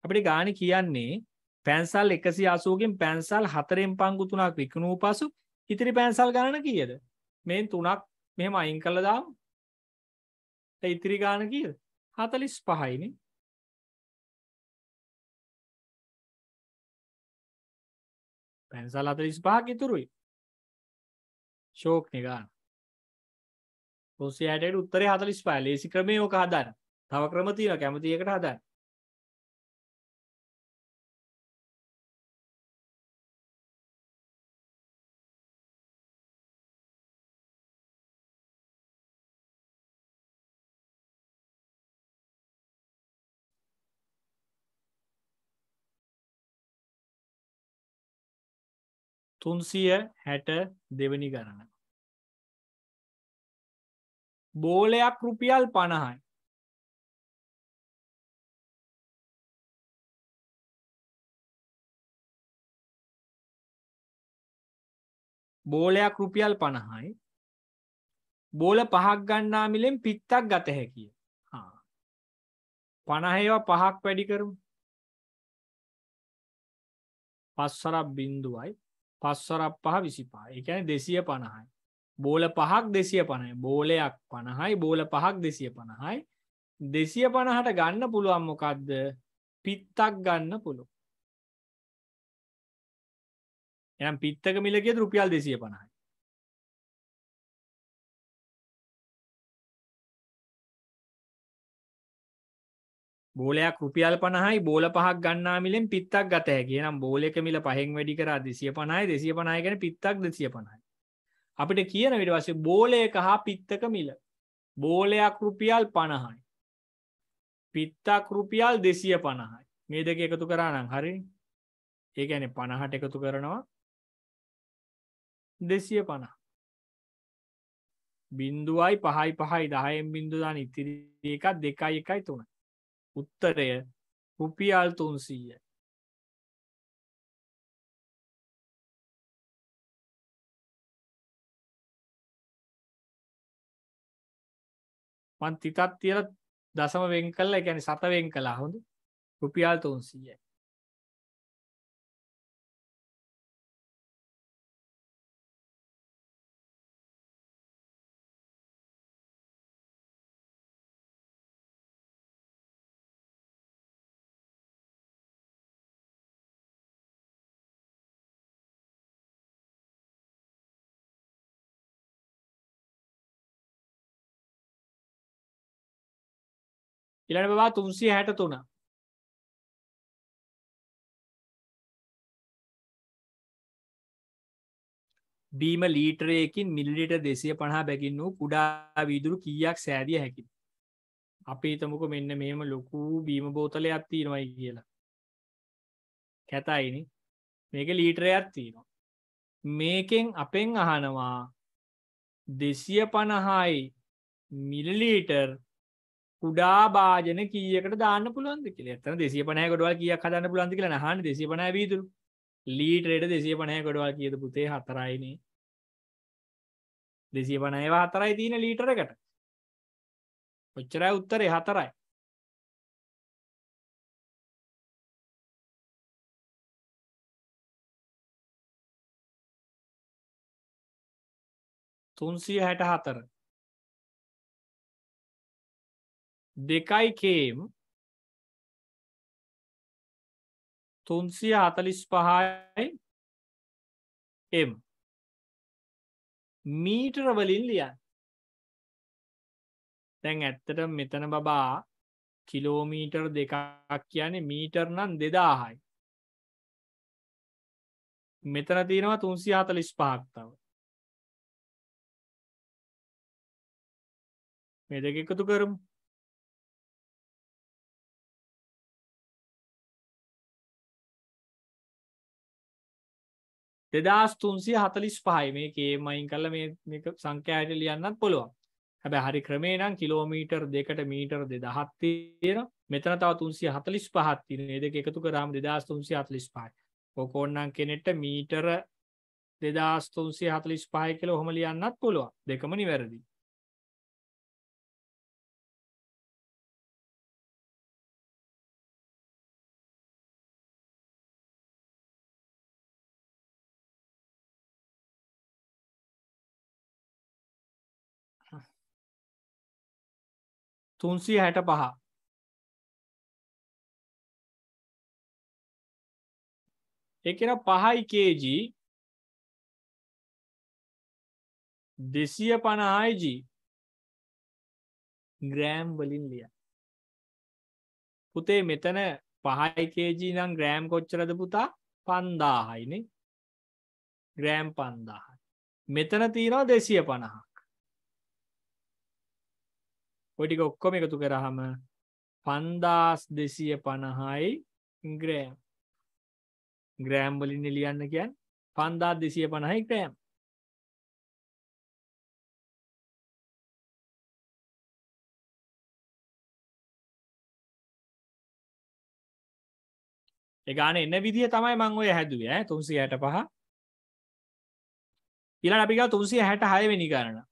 A: අපිට ගානේ කියන්නේ පැන්සල් 180කින් පැන්සල් 4න් පංගු 3ක් විකුණූ පසු ඉතිරි පැන්සල් ගණන කීයද? මේ 3ක් මෙහෙම අයින් කළා දාමු. ඒ ඉතිරි ගාන කීයද? 45යි නේ. පැන්සල් 45ක් ඉතුරුයි. ෂෝක් නේ ගන්න. 360ට උත්තරේ 45. ලේසි ක්‍රමේ ඕක හදන්න. තව ක්‍රම තියෙනවා කැමති එකට හදන්න. තුන්සිය 62 වෙනි ගණන. බෝලයක් රුපියල් 50යි. බෝලයක් රුපියල් 50යි. බෝල 5ක් ගන්නා මිලෙන් පිත්තක් ගත හැකියි. 50 ඒවා 5ක් වැඩි කරමු. 5 වරක් බිංදුවයි 5 වරක් 5 25. ඒ කියන්නේ 250යි. බෝල 5ක් 250යි. බෝලයක් 50යි. බෝල 5ක් 250යි. 250ට ගන්න පුළුවන් මොකද්ද? පිත්තක් ගන්න පුළුවන්. එහෙනම් පිත්තක මිල කියද රුපියල් 250යි. බෝලයක් රුපියල් 50යි. බෝල 5ක් ගන්නා මිලෙන් පිත්තක් ගත හැකියි. එහෙනම් බෝලයක මිල 5න් වැඩි කරා 250යි. 250 කියන්නේ පිත්තක් 250යි. අපිට කියන ඊට පස්සේ බෝලයක හා පිත්තක මිල. බෝලයක් රුපියල් 50යි. පිත්තක් රුපියල් 250යි. මේ දෙක එකතු කරා නම් හරිනේ. ඒ කියන්නේ 50ට එකතු කරනවා 250. බිංදුවයි 5යි 5යි 10න් බිංදුව දාන ඉතිරි එකක් 2යි 1යි 3යි. උත්තරය රුපියල් 300යි. මං තිතක් තියලා දශම වෙන් කළා. ඒ කියන්නේ සත වෙන් කළා. හොඳ. රුපියල් 300යි. ඊළඟ බබා 363. බීම ලීටරයකින් මිලිලිටර් 250 බැගින් වූ කුඩා වීදුරු කීයක් සෑදිය හැකිද? අපි හිතමුකෝ මෙන්න මෙහෙම ලොකු බීම බෝතලයක් තියෙනවායි කියලා. කැතයිනේ. මේකේ ලීටරයක් තියෙනවා. මේකෙන් අපෙන් අහනවා 250යි මිලිලීටර් කුඩා භාජන කීයකට දාන්න පුළුවන්ද කියලා. එතන 250 ගොඩවල් කීයක් හදන්න පුළුවන්ද කියලා නහන්නේ. 250 වීදුරු. ලීටරයට 250 ගොඩවල් කීයද පුතේ? 4යිනේ. 250 ඒවා 4යි තියෙන ලීටරයකට. ඔච්චරයි උත්තරේ 4යි. තුන්සිය 64. 2යි කේම් 345යි එම් මීටර වලින් ලියන්න. දැන් ඇත්තටම මෙතන බබා කිලෝමීටර් 2ක් කියන්නේ මීටර් නම් 2000යි. මෙතන තියෙනවා 345ක් තව. මේ දෙක එකතු කරමු. දෙදස් 345යි. මේ කේම් අයින් කරලා මේක සංඛ්‍යාවට ලියන්නත් පුළුවන්. හැබැයි හරි ක්‍රමේ නම් කිලෝමීටර් 2කට මීටර් 2000ක් තියෙනවා. මෙතන තව 345ක් තියෙනවා. මේ දෙක එකතු කරාම 2345යි. ඕක ඕනනම් කෙනෙක්ට මීටර 2345 කියලා ඔහොම ලියන්නත් පුළුවන්. දෙකම නිවැරදි. තුන්සිය 65 ඒ කියන 5යි kg 250යි g ග්‍රෑම් වලින් ලියන්න. පුතේ මෙතන 5යි kg නම් ග්‍රෑම් කොච්චරද පුතා? 5000යි නේ. ග්‍රෑම් 5000යි. මෙතන තියෙනවා 250ක්. ඔය ටික ඔක්කොම එකතු කරාම 5250යි ග්‍රෑම්. ග්‍රෑම් වලින් ලියන්න කියන්නේ 5250යි ග්‍රෑම්. ඒ ගානේ එන විදිය තමයි මම ඔය හැදුවේ ඈ 365. ඊළඟ අපි ගාව 366 වෙනි ගණන.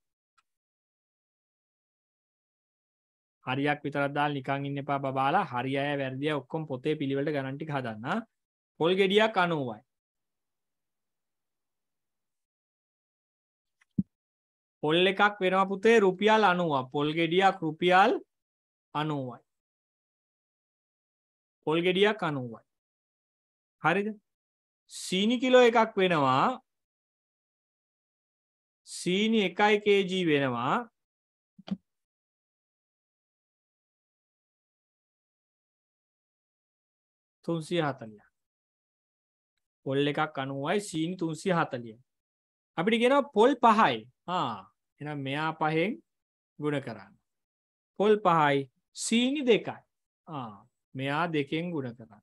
A: හරියක් විතරක් දාලා නිකන් ඉන්න එපා බබාලා. හරි අය වැරදි අය ඔක්කොම පොතේ පිළිවෙලට ගණන් ටික හදන්න. පොල් ගෙඩියක් 90යි. පොල් එකක් වෙනවා පුතේ රුපියල් 90ක්. පොල් ගෙඩියක් රුපියල් 90යි. පොල් ගෙඩියක් 90යි. හරිද? සීනි කිලෝ එකක් වෙනවා. සීනි 1 kg වෙනවා 340. පොල් එකක් 90යි සීනි 340. අපිට කියනවා පොල් 5යි. එහෙනම් මෙයා 5ෙන් ගුණ කරන්න. පොල් 5යි සීනි 2යි. මෙයා 2ෙන් ගුණ කරන්න.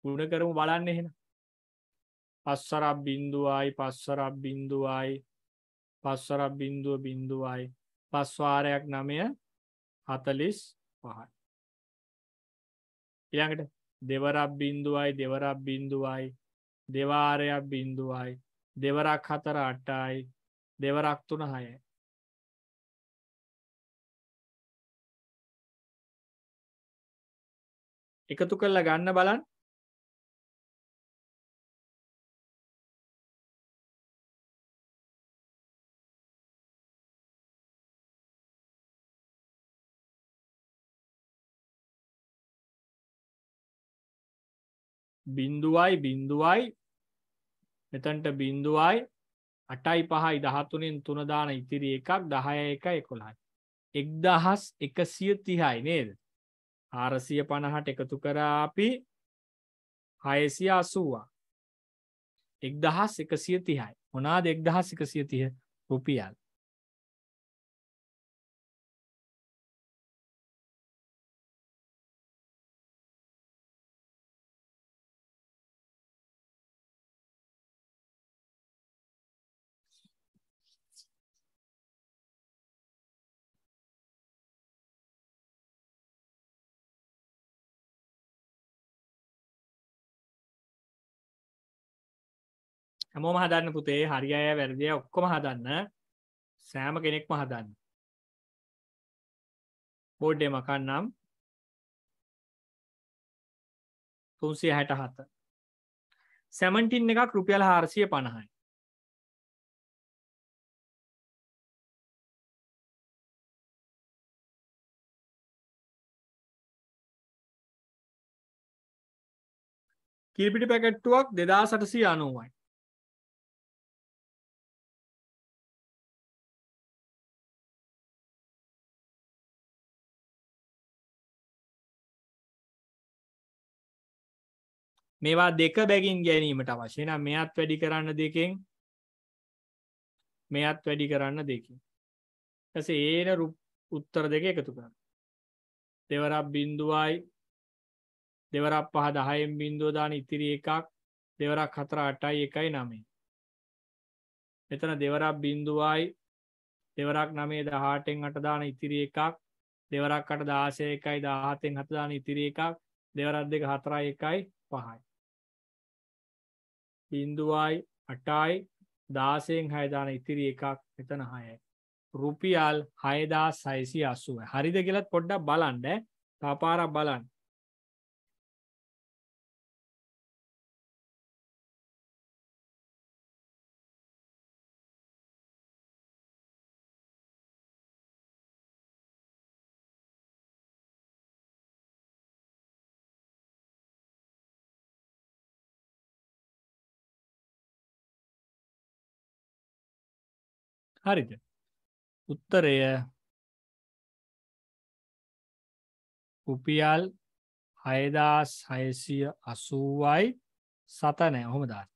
A: ගුණ කරමු බලන්න එහෙනම්. 5 වරක් බිංදුවයි 5 වරක් බිංදුවයි 5 වරක් බිංදුව බිංදුවයි 5 වාරයක් 9 45යි. ඊළඟට දෙවරක් බිංදුවයි දෙවරක් බිංදුවයි දෙවාරයක් බිංදුවයි දෙවරක් 4 8යි දෙවරක් 3 6යි. එකතු කරලා ගන්න බලන්න. බිංදුවයි බිංදුවයි මෙතනට බිංදුවයි 8යි 5යි 13න් 3 දාන ඉතිරි එකක් 10යි 1යි 11යි 1130යි නේද? 450ට එකතු කරා අපි 680ක් 1130යි. මොනවාද 1130 රුපියල්? හැමෝම හදන්න පුතේ. හරි අය වැරදි අය ඔක්කොම හදන්න. සෑම කෙනෙක්ම හදන්න. බෝඩ් එක මකන්නම්. 367. 17 එකක් රුපියල් 450යි. කිරිපිටි පැකට්ටුවක් 2890යි. මේවා දෙක බැගින් ගැනීමට අවශ්‍ය. එහෙනම් මෙයත් වැඩි කරන්න දෙකෙන් මෙයත් වැඩි කරන්න දෙකෙන්. ඊපස්සේ ඒන උත්තර දෙක එකතු කරන්න. දෙවරක් බිංදුවයි දෙවරක් 5 10න් බිංදුව දාන ඉතිරි එකක් දෙවරක් 4 8යි 1යි 9යි. මෙතන දෙවරක් බිංදුවයි දෙවරක් 9 18න් 8 දාන ඉතිරි එකක් දෙවරක් 8 16 1යි 17න් 7 දාන ඉතිරි එකක් දෙවරක් දෙක 4යි 1යි 5යි. බිංදුවයි 8යි 16න් 6 දාන ඉතිරි එකක් එතන 6යි. රුපියල් 6680යි. හරිද කියලාත් පොඩ්ඩක් බලන්න. තව පාරක් බලන්න. හරිද? උත්තරය රුපියල් 6680යි 7 නෑ. ඔහොම දාන්න.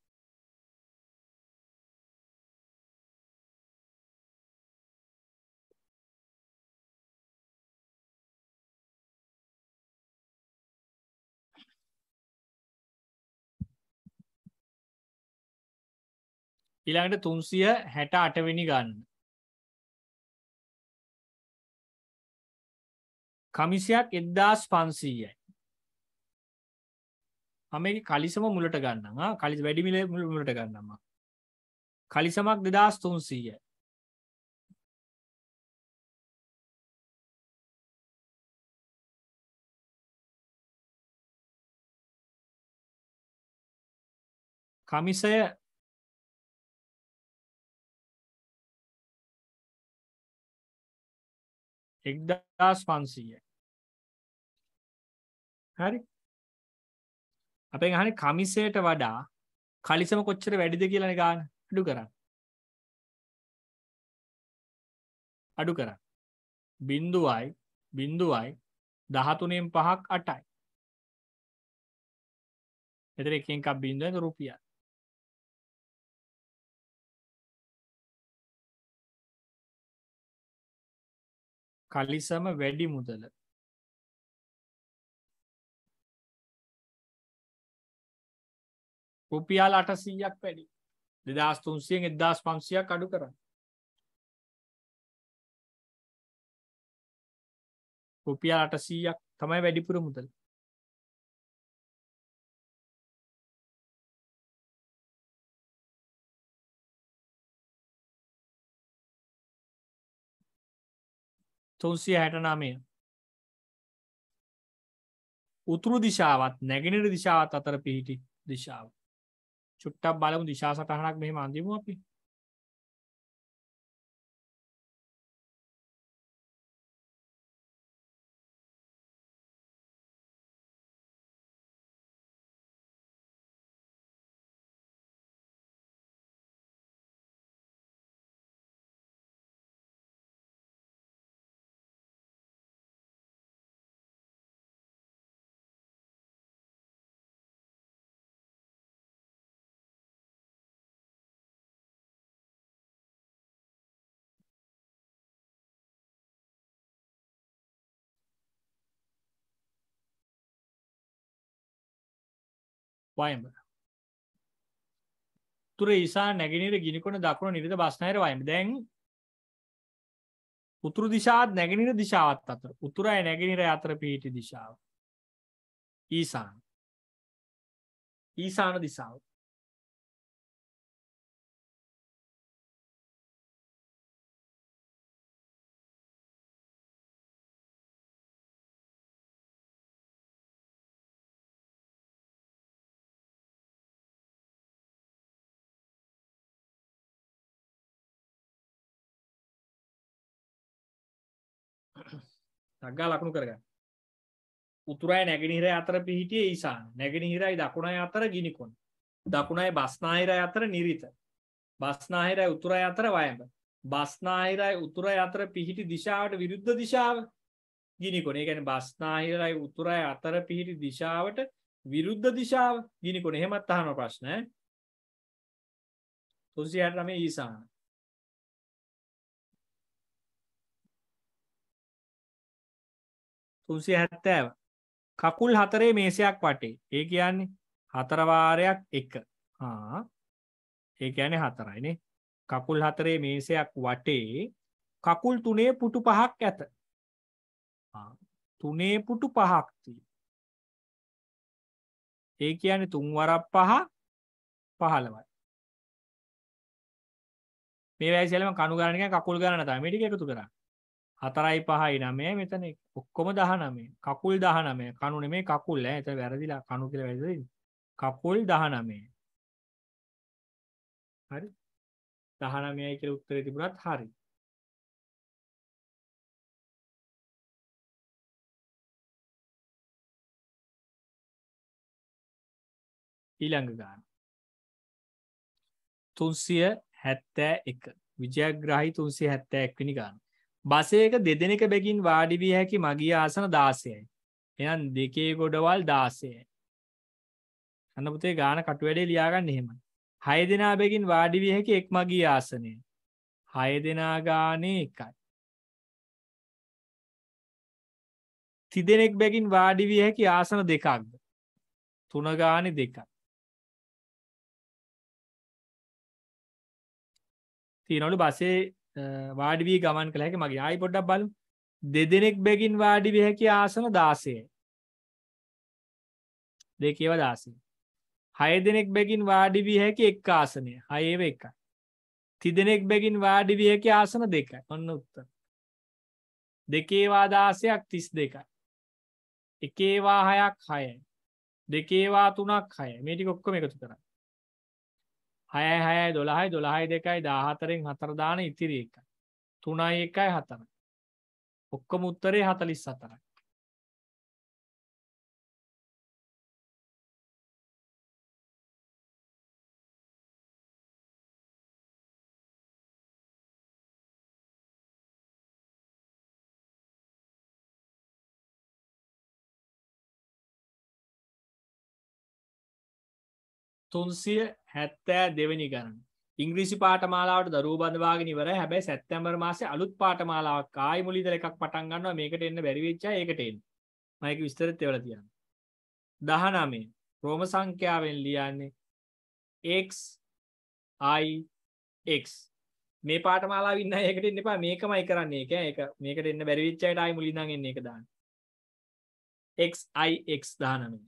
A: ඊළඟට 368 වෙනි ගන්න. කමිසයක් 1500යි. මම මේක කලිසම මුලට ගන්නම්. කලිස වැඩි මිල මුලට ගන්නම්. කලිසමක් 2300යි. කමිසය 1500යි. හරි. අපෙන් අහන්නේ කමිසයට වඩා කලිසම කොච්චර වැඩිද කියලානේ ගන්න. අඩු කරන්න. අඩු කරන්න. බිංදුවයි 13න් 5ක් 8යි. එතන එකෙන් එකක් බිංදුවෙන් රුපියල්. කලිසම වැඩි මුදල. රුපියල් 800ක් වැඩි. 2300න් 1500ක් අඩු කරන්න. රුපියල් 800ක් තමයි වැඩිපුර මුදල. තුන්සිය 69. උතුරු දිශාවත් නැගෙනහිර දිශාවත් අතර පිහිටි දිශාව. චුට්ටක් බලමු දිශා සටහනක් මෙහෙම අඳිමු අපි. වයඹ. උතුර ඊශාන නැගෙනහිර ගිනිකොන දකුණ නිරිත බස්නාහිර වයඹ. දැන් උතුරු දිශාවත් නැගෙනහිර දිශාවත් අතර උතුරයි නැගෙනහිරයි අතර පිහිටි දිශාව. ඊශාන. ඊශාන දිශාව. නග්ගා ලකුණු කරගන්න. උතුරයි නැගෙනහිරයි අතර පිහිටියේ ඊශාන. නැගෙනහිරයි දකුණයි අතර ගිනිකොන. දකුණයි බස්නාහිරයි අතර නිරිත. බස්නාහිරයි උතුරයි අතර වයඹ. බස්නාහිරයි උතුරයි අතර පිහිටි දිශාවට විරුද්ධ දිශාව ගිනිකොන. ඒ කියන්නේ බස්නාහිරයි උතුරයි අතර පිහිටි දිශාවට විරුද්ධ දිශාව ගිනිකොන. එහෙමත් අහන ප්‍රශ්න ඈ. 369 ඊශාන. 370 කකුල් 4 මේසයක් වටේ. ඒ කියන්නේ 4 වාරයක් 1. ඒ කියන්නේ 4යිනේ. කකුල් 4 මේසයක් වටේ කකුල් 3 පුටු 5ක් ඇත. 3 පුටු 5ක් තියෙනවා. ඒ කියන්නේ 3 වරක් 5 15යි. මේ වැය සියල්ලම කණු ගණන කියන්නේ කකුල් ගණන තමයි. මේ ටික එකතු කරා. 4යි 5යි 9 මෙතන ඔක්කොම 19. කකුල් 19. කණු නෙමෙයි කකුල් ඈ. එතන වැරදිලා කණු කියලා වැරදිද? කකුල් 19. හරි. 19යි කියලා උත්තරේ තිබුණත් හරි. ඊළඟ ගාන 371 විජයග්‍රාහී 371 වෙනි ගාන. බසයක දෙදෙනෙක බැගින් වාඩි විය හැකි මගී ආසන 16යි. එහෙනම් දෙකේ ගොඩවල් 16යි. අන්න පුතේ ගාන කටු වැඩේ ලියා ගන්න එහෙමයි. 6 දෙනා බැගින් වාඩි විය හැකි එක් මගී ආසනය. 6 දෙනා ගානේ එකයි. තිදෙනෙක් බැගින් වාඩි විය හැකි ආසන දෙකක්ද? 3 ගානේ දෙකයි. තියනවලු බසේ වාඩි වී ගමන් කළ හැකි මගේ ආයි පොඩ්ඩක් බලමු. දෙදෙනෙක් බැගින් වාඩි විය හැකි ආසන 16යි. දෙකේව 16. 6 දෙනෙක් බැගින් වාඩි විය හැකි එක් ආසනය. 6ේව එකයි. තිදෙනෙක් බැගින් වාඩි විය හැකි ආසන දෙකයි. ඔන්න උත්තර. දෙකේවා 16ක් 32යි. එකේවා 6ක් 6යි. දෙකේවා 3ක් 6යි. මේ ටික ඔක්කොම එකතු කරා. 6යි 6යි 12යි 12යි 2යි 14න් 4 දාන ඉතිරි එකයි. 3යි 1යි 4යි. ඔක්කොම උත්තරේ 44යි. තුන්සිය හැත්තෑ දෙවැනි ගණන. ඉංග්‍රීසි පාඨමාලාවට දරුවෝ බඳවාගෙන ඉවරයි. හැබැයි සැප්තැම්බර් මාසේ අලුත් පාඨමාලාවක් ආයි මුල ඉඳලා එකක් පටන් ගන්නවා. මේකට එන්න බැරි වෙච්ච අය ඒකට එන්න. මම ඒක විස්තරෙත් එවලා තියන්න. 19 රෝම සංඛ්‍යාවෙන් ලියන්නේ x i x. මේ පාඨමාලාව ඉන්න අය ඒකට එන්න එපා. මේකමයි කරන්නේ. ඒක මේකට එන්න බැරි වෙච්ච අයට ආයි මුලින් ඉඳන් එන්න ඒක දාන්න. x i x 19.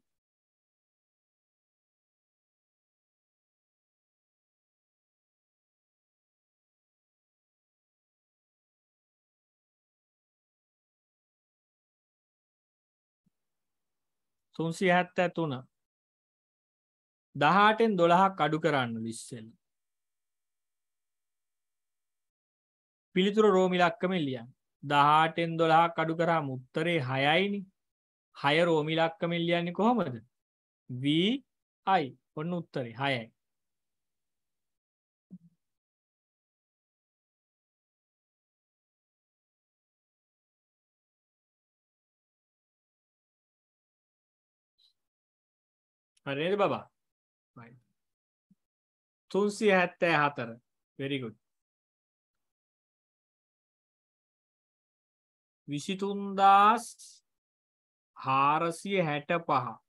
A: තුන්සිය හැත්තෑ තුන 18න් 12ක් අඩු කරන්න ඉස්සෙල්ල. පිළිතුර රෝම ඉලක්කමෙන් ලියන්න. 18න් 12ක් අඩු කරාම උත්තරේ 6යිනේ. 6 රෝම ඉලක්කමෙන් ලියන්නේ කොහොමද? v i. ඔන්න උත්තරේ 6යි. හරි නේද බබා? right. 374 very good. 23465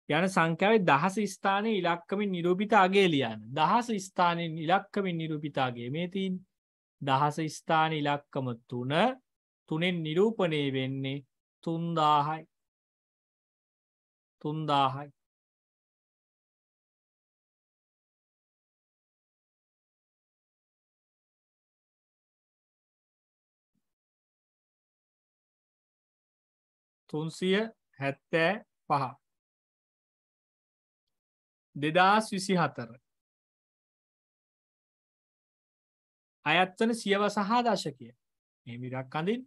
A: යන සංඛ්‍යාවේ දහස ස්ථානයේ ඉලක්කමින් නිරූපිත අගය ලියන්න. දහස ස්ථානයෙන් ඉලක්කමින් නිරූපිත අගය මේ තියෙන්නේ. දහස ස්ථාන ඉලක්කම 3 3ෙන් නිරූපණය වෙන්නේ 3000යි. 3000යි. තුන්සිය හැත්තෑ පහ 2024 අයත්වන සියවස හා දශකය. මේ විරක් අඳින්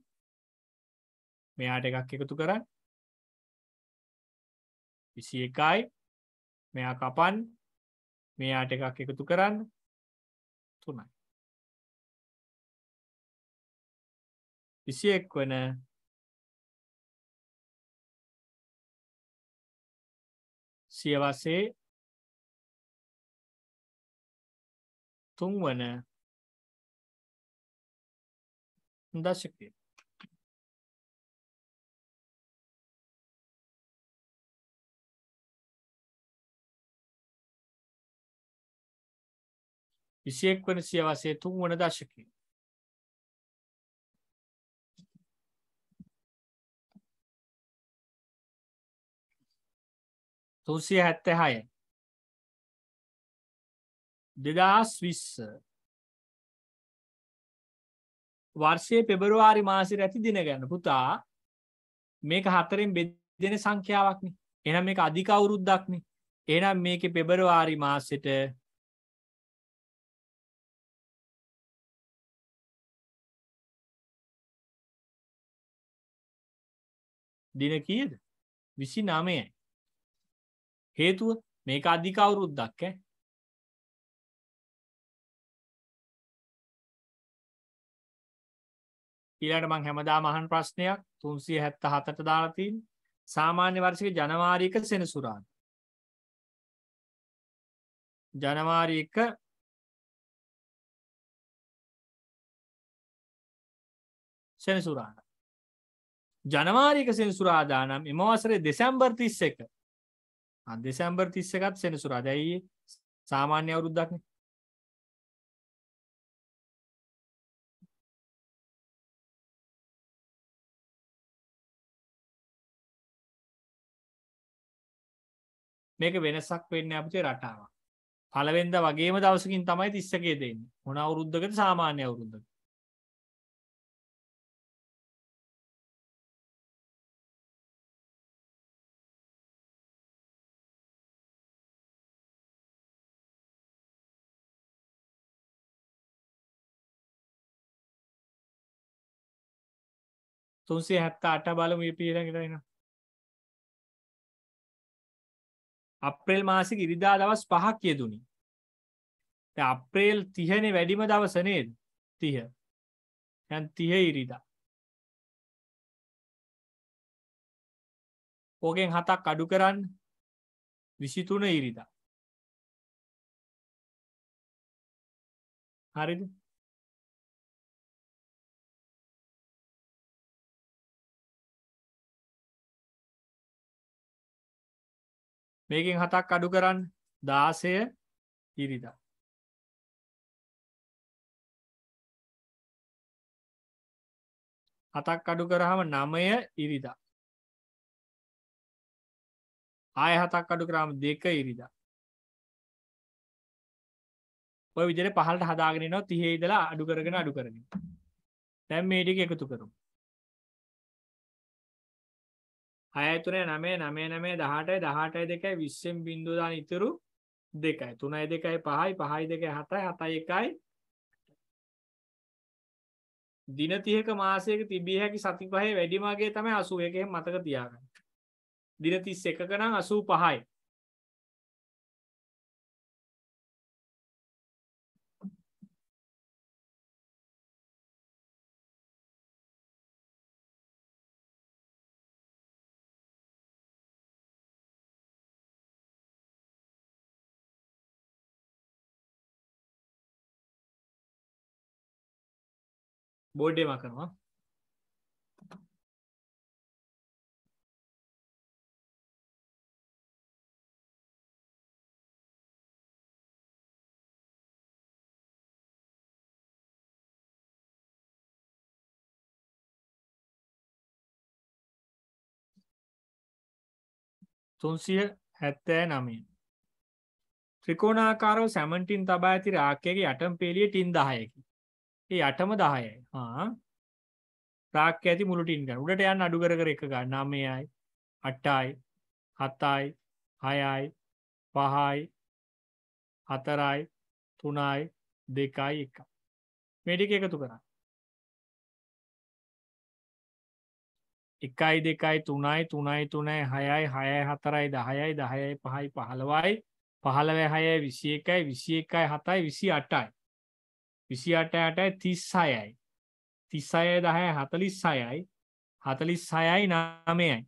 A: මෙයාට එකක් එකතු කරන්න 21යි මෙයා කපන් මෙයාට එකක් එකතු කරන්න 3යි 21 වන සියවසේ 3 වන දශකය. විසියෙක් වන සියවසේ 3 වන දශකය. 376 2020 වර්ෂයේ පෙබරවාරි මාසෙට ඇති දින ගැන පුතා මේක 4න් බෙදෙන සංඛ්‍යාවක්නේ. එහෙනම් මේක අධික අවුරුද්දක්නේ. එහෙනම් මේකේ පෙබරවාරි මාසෙට දින කීයද? 29යි. හේතුව මේක අධික අවුරුද්දක් ඈ. ඊළඟට මම හැමදාම අහන ප්‍රශ්නයක් 377ට දාලා තියෙන්නේ. සාමාන්‍ය වර්ෂයේ ජනවාරි 1 සෙනසුරාදා. ජනවාරි 1 සෙනසුරාදා. ජනවාරි 1 සෙනසුරාදා නම් එම වසරේ දෙසැම්බර් 31. දෙසැම්බර් 31ත් සෙනසුරාදා. ඇයි සාමාන්‍ය අවුරුද්දක්නේ. මේක වෙනසක් වෙන්නේ අපිට රටාවක්. පළවෙනිදා වගේම දවසකින් තමයි 31 දෙන්නේ. මොන අවුරුද්දකද? සාමාන්‍ය අවුරුද්දක. තුන්සිය 78 බලමු ඊළඟට එනවා. අප්‍රේල් මාසික ඉරිදා දවස් 5ක් යෙදුනි. දැන් අප්‍රේල් 30නේ වැඩිම දවස නේද? 30. දැන් 30 ඉරිදා. ඕකෙන් 7ක් අඩු කරන්න 23 ඉරිදා. හරිද? මේකෙන් 7ක් අඩු කරන්න 16 ඉරිදා. හතක් අඩු කරාම 9 ඉරිදා. ආය 7ක් අඩු කරාම 2 ඉරිදා. ඔය විදිහට 15ට හදාගෙන යනවා 30 ඉඳලා අඩු කරගෙන. දැන් මේ ටික එකතු කරමු. 6 3 9 9 9 18 18 2යි 20න් බිංදුව දාන ඉතුරු 2යි 3යි 2යි 5යි 5යි 2යි 7යි 7යි 1යි දින 30ක මාසයක තිබිය හැකි සති පහේ වැඩිම අගය තමයි 81. එහෙනම් මතක තියාගන්න. දින 31ක නම් 85යි. බෝඩ් එකේ කරනවා. තුන්සිය 79 ත්‍රිකෝණාකාරව සැමන්ටින් තබා ඇති රාක්කයගේ යටම පේළිය ටින් 10කි. ඒ යටම 10යි. රාක්කය ඇති මුළු ටින් ගන්න. උඩට යන්න අඩු කර එක ගන්න. 9යි 8යි 7යි 6යි 5යි 4යි 3යි 2යි 1යි. මේ ටික එකතු කරන්න. 1යි 2යි 3යි 3යි 3යි 6යි 6යි 4යි 10යි 10යි 5යි 15යි 15යි 6යි 21යි 21යි 7යි 28යි 28යි 8යි 36යි 36යි 10යි 46යි 46යි 9යි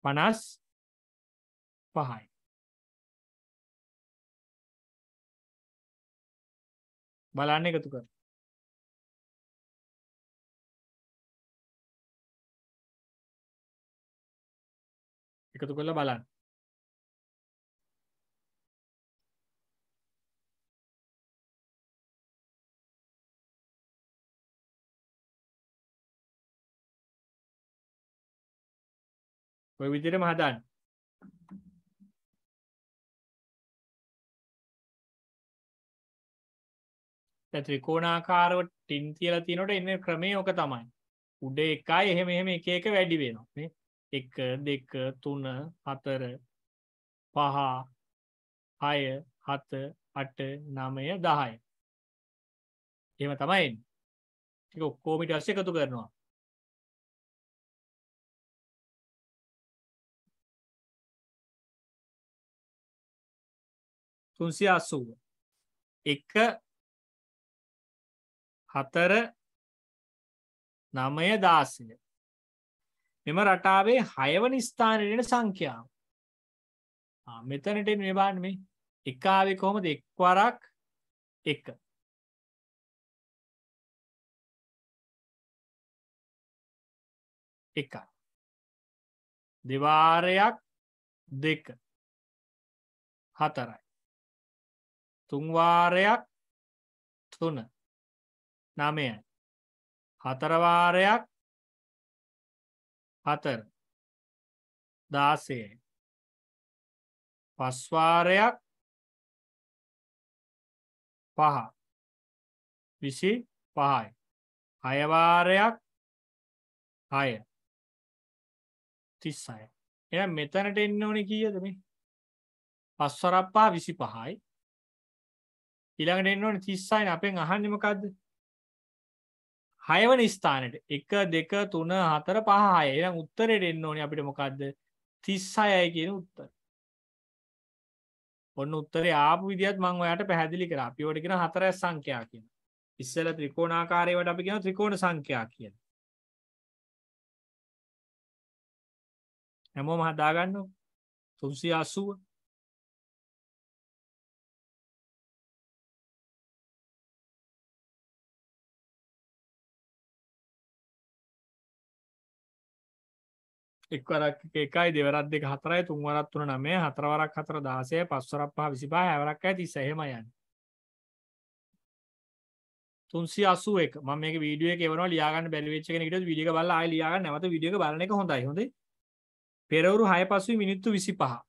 A: 55යි. බලන්න එකතු කර. එකතු කරලා බලන්න. ඔය විදිහටම හදන්න. දැන් ත්‍රිකෝණාකාරව ටින් තියලා තියෙනකොට එන්නේ ක්‍රමය ඔක තමයි. උඩ එකයි එහෙම එහෙම එක එක වැඩි වෙනවා නේ. 1 2 3 4 5 6 7 8 9 10. එහෙම තමයි එන්නේ. ටික ඔක්කොම ඊට පස්සේ එකතු කරනවා. තුන්සිය 80 1 4 9 16 මෙම රටාවේ 6 වෙනි ස්ථානයේ එන සංඛ්‍යාව. මෙතනට එන්නේ මේ බලන්න මේ. එක ආවේ කොහමද? එක් වරක් 1. එකයි. දෙවාරයක් 2. 4යි. තුන් වාරයක් 3. 9යි. හතර වාරයක් 4. 16යි. පස් වාරයක් 5. 25යි. හය වාරයක් 6. 36. එහෙනම් මෙතනට එන්න ඕනේ කීයද මේ? 5 වරක් 5 25යි. ඊළඟට එන්න ඕනේ 36යි. අපෙන් අහන්නේ මොකද්ද? 6 වෙනි ස්ථානෙට 1 2 3 4 5 6. එහෙනම් උත්තරේට එන්න ඕනේ අපිට මොකද්ද? 36යි කියන උත්තරය. ඔන්න උත්තරේ ආපු විදිහත් මම ඔයාලට පැහැදිලි කරා. අපි ඔයාලට කියන හතරස් සංඛ්‍යා කියන. ඉස්සෙල්ලා ත්‍රිකෝණාකාරයවට අපි කියන ත්‍රිකෝණ සංඛ්‍යා කියලා. හැමෝම හදාගන්නකො. 380 එක් වරක් 1යි දෙවරක් 2 4යි තුන් වරක් 3 9යි හතර වරක් 4 16යි පස් වරක් 5 25යි හය වරක් 6 30යි එහෙම යන්නේ 381 මම මේක වීඩියෝ එක එවනවා ලියා ගන්න බැරි වෙච්ච කෙනෙක්ට වීඩියෝ එක බලලා ආයෙ ලියා ගන්න නැවත වීඩියෝ එක බලන එක හොඳයි හොඳේ පෙරවරු 6 පසුයි මිනිත්තු 25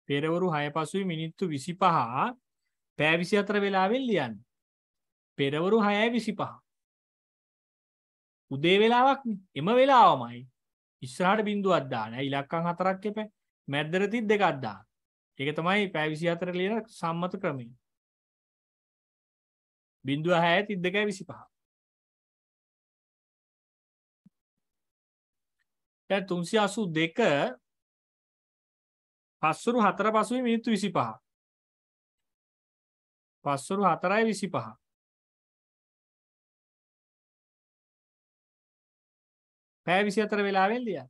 A: පෙරවරු 6 පසුයි මිනිත්තු 25 පැය 24 වෙලාවෙන් ලියන්න පෙරවරු 6:25 උදේ වෙලාවක් එම වෙලාවමයි ඉස්සරහට බිඳුවක් දාන්න. ඉලක්කම් 4ක් එපා. මැද්දට තිත් දෙකක් දාන්න. ඒක තමයි පැය 24 ලියන සම්මත ක්‍රමය. 0.6 තිත් 2.25. දැන් 382 පස්වරු 4 පසුයි මිනිත්තු 25. පස්වරු 4:25. පැය 24 වෙලාවෙන් ලියන්න.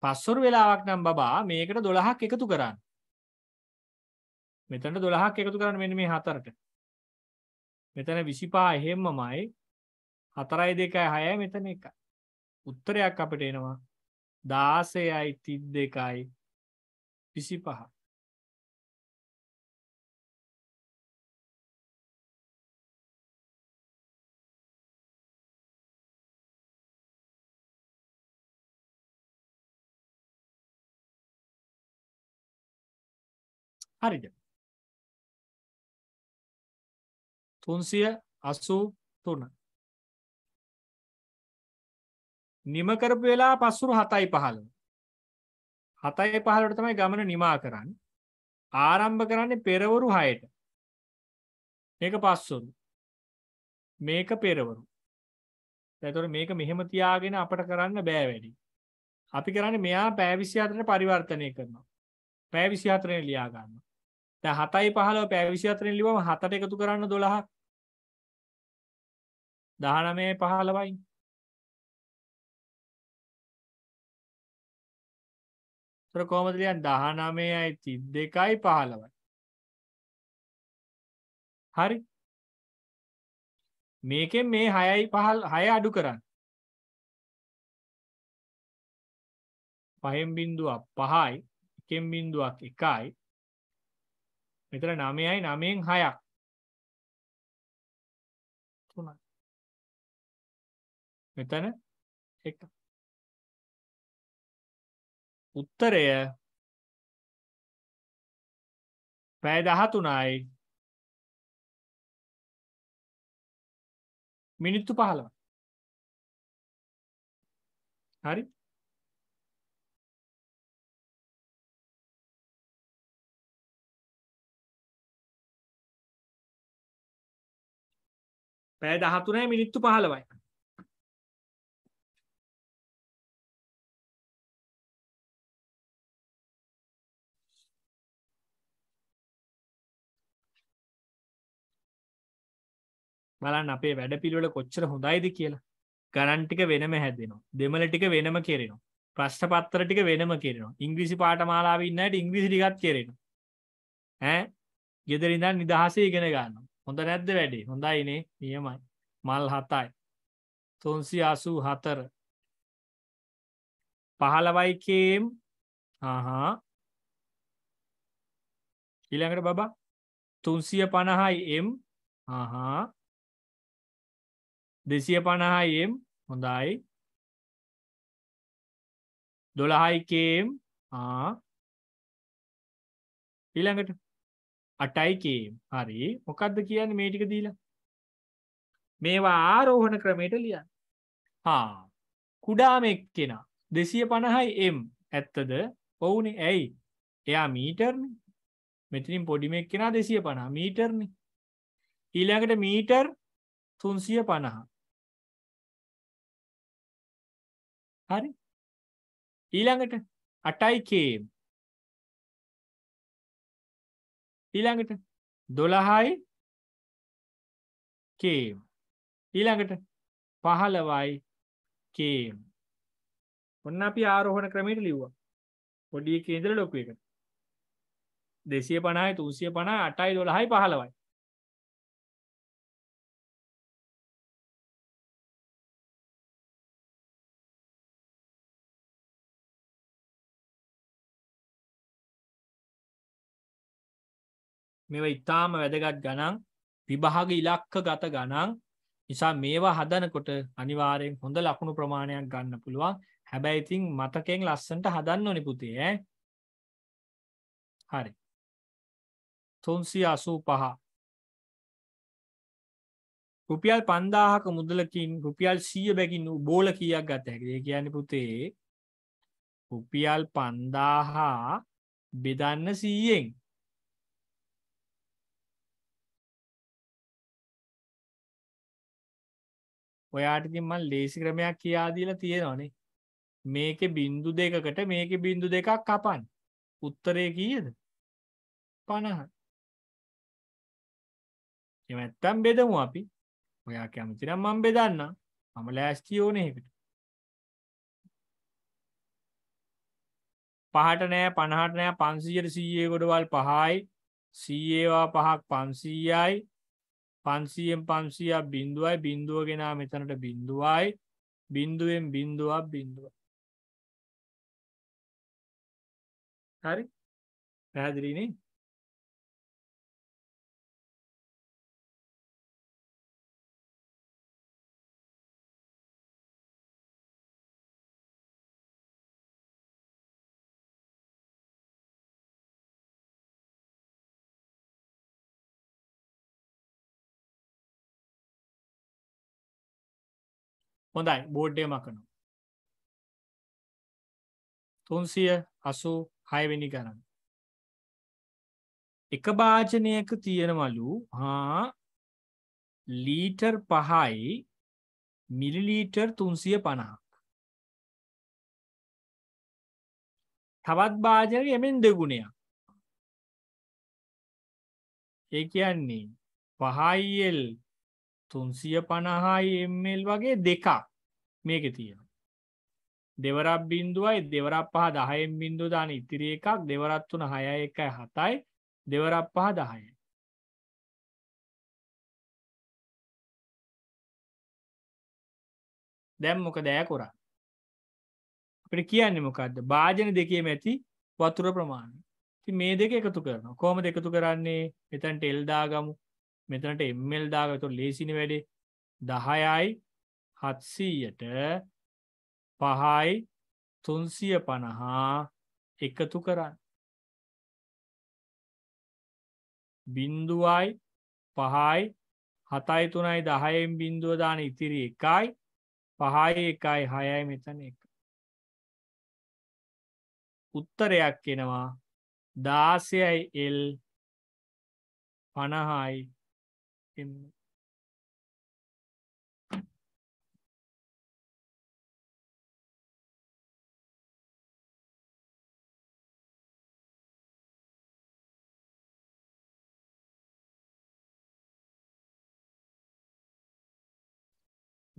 A: පස්වරු වෙලාවක් නම් බබා මේකට 12ක් එකතු කරන්න. මෙතනට 12ක් එකතු කරන්න මෙන්න මේ හතරට. මෙතන 25 එහෙම්මමයි 4යි 2යි 6යි මෙතන 1යි. උත්තරයක් අපිට එනවා 16යි 32යි 25. හරිද? 383 නිම කරපු වෙලාව පස්වරු 7:15. 7:15ට තමයි ගමන නිමා කරන්නේ. ආරම්භ කරන්නේ පෙරවරු 6ට. මේක පස්වරු. මේක පෙරවරු. එතකොට මේක මෙහෙම තියාගෙන අපට කරන්න බෑ වැඩි. අපි කරන්නේ මෙයා පැය 24ට පරිවර්තනය කරනවා. පැය 24 ලියා ගන්නවා. දැන් 7:15 පැය 24 ලියවම 7ට එකතු කරන්න 12ක්. 19:15යි. ඒතර කොහමද ලියන්නේ 19යි 32යි 15යි. හරි. මේකෙන් මේ 6යි 6 අඩු කරන්න. 5න් බිඳුවක් 5යි 1න් බිඳුවක් 1යි මෙතන 9යි 9න් 6ක් 3යි මෙතන 1. උත්තරය පැය 13යි මිනිත්තු 15. හරි. පැය 13යි මිනිත්තු 15යි. බලන්න අපේ වැඩපිළිවෙල කොච්චර හොඳයිද කියලා. ගණන් ටික වෙනම හැදෙනවා. දෙමළ ටික වෙනම කෙරෙනවා. ප්‍රශ්න පත්‍ර ටික වෙනම කෙරෙනවා. ඉංග්‍රීසි පාඨමාලාවේ ඉන්න අයට ඉංග්‍රීසි ටිකත් කෙරෙනවා. ඈ ගෙදර ඉඳන් නිදහසේ ඉගෙන ගන්නවා. හොඳ නැද්ද වැඩේ? හොඳයිනේ. නියමයි. මල් 7යි. 384 15යි කේම්. ඊළඟට බබා 350යි m. 250යි m. හොඳයි. 12යි km. ඊළඟට 8යි km. හරි. මොකද්ද කියන්නේ මේ ටික දීලා? මේවා ආරෝහණ ක්‍රමයට ලියන්න. කුඩාම එක්කෙනා 250යි m. ඇත්තද? ඔව්නේ. ඇයි? එයා මීටර්නේ. මෙතනින් පොඩිම එක්කෙනා 250 මීටර්නේ. ඊළඟට මීටර් 350. හරි. ඊළඟට 8යි km. ඊළඟට 12යි km. ඊළඟට 15යි km. ඔන්න අපි ආරෝහණ ක්‍රමයට ලිව්වා. පොඩි එකේ ඉඳලා ලොකු එකට. 250යි 350යි 8යි 12යි 15යි. මේවා ඊටාම වැදගත් ගණන්, විභාග ඉලක්ක ගත ගණන්. නිසා මේවා හදනකොට අනිවාර්යෙන් හොඳ ලකුණු ප්‍රමාණයක් ගන්න පුළුවන්. හැබැයි ඉතින් මතකයෙන් ලස්සනට හදන්න ඕනේ පුතේ ඈ. හරි. 385. රුපියල් 5000ක මුදලකින් රුපියල් 100 බැගින් බෝල කීයක් ගත හැකිද? ඒ කියන්නේ පුතේ රුපියල් 5000 බෙදන්න 100ෙන්. ඔයාට ඉතින් මම ලේසි ක්‍රමයක් කියා දීලා තියෙනවානේ. මේකේ බිංදු දෙකකට මේකේ බිංදු දෙකක් කපන්න. උත්තරේ කීයද? 50. එහෙම නැත්තම් බෙදමු අපි. ඔයා කැමති නම් මම බෙදන්නම්. මම ලෑස්ති ඕනේ ඒකට. 5ට නෑ 50ට නෑ 500ට 100 ගොඩවල් 5යි. 100 5ක් 500යි. 500න් 500ක් බිංදුවයි. බිංදුව ගෙනා මෙතනට බිංදුවයි. බිංදුවෙන් බිංදුවක් බිංදුව. හරි? පැහැදිලි නේ? හොඳයි බෝඩ් එක මකනවා. 386 වෙනි ගණන. එක භාජනයක තියෙනවලු ලීටර් 5යි මිලිලීටර් 350ක්. තවත් භාජනයක එමෙන් දෙගුණයක්. ඒ කියන්නේ 5L 350 ml වගේ දෙකක් මේකේ තියෙනවා. දෙවරක් බිංදුවයි දෙවරක් 5 10න් බිංදුව දාන ඉතිරි එකක් දෙවරක් 3 6යි 1යි 7යි දෙවරක් 5 10යි. දැන් මොකද ඈ කරන්නේ? අපිට කියන්නේ මොකද්ද? භාජන දෙකේම ඇති වතුර ප්‍රමාණය. ඉතින් මේ දෙක එකතු කරනවා. කොහොමද එකතු කරන්නේ? මෙතනට L දාගමු. මෙතනට ml දාගමු. ඒක ලේසිනේ වැඩේ. 10යි 700ට 5යි 350 එකතු කරන්න. බිංදුවයි 5යි 7යි 3යි 10න් බිංදුව දාන ඉතිරි 1යි 5යි 1යි 6යි මෙතන 1. උත්තරයක් එනවා 16යි L 50යි M.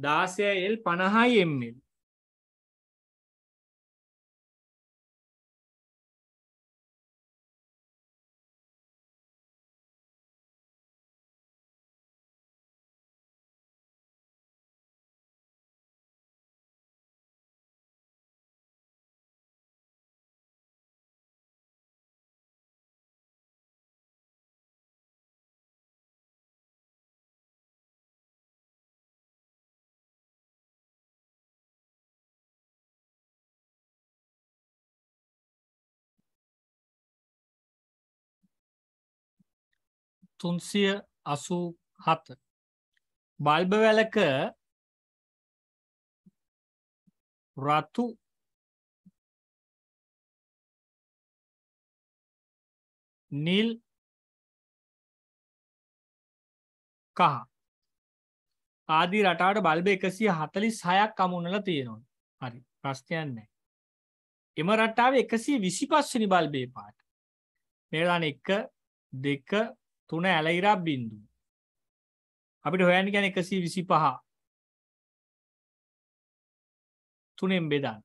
A: L 50යි ml. තුන්සිය 87 බල්බ වැලක රතු නිල් කහ ආදී රටාවට බල්බ 146ක් අමුණලා තියෙනවා. හරි ප්‍රශ්නයක් නැහැ. එම රටාවේ 125 වෙනි බල්බේ පාට. මේක දාන 1 2 3 ඇලයිරා බිංදුව. අපිට හොයන්න කියන්නේ 125 තුනෙන් බෙදන්න.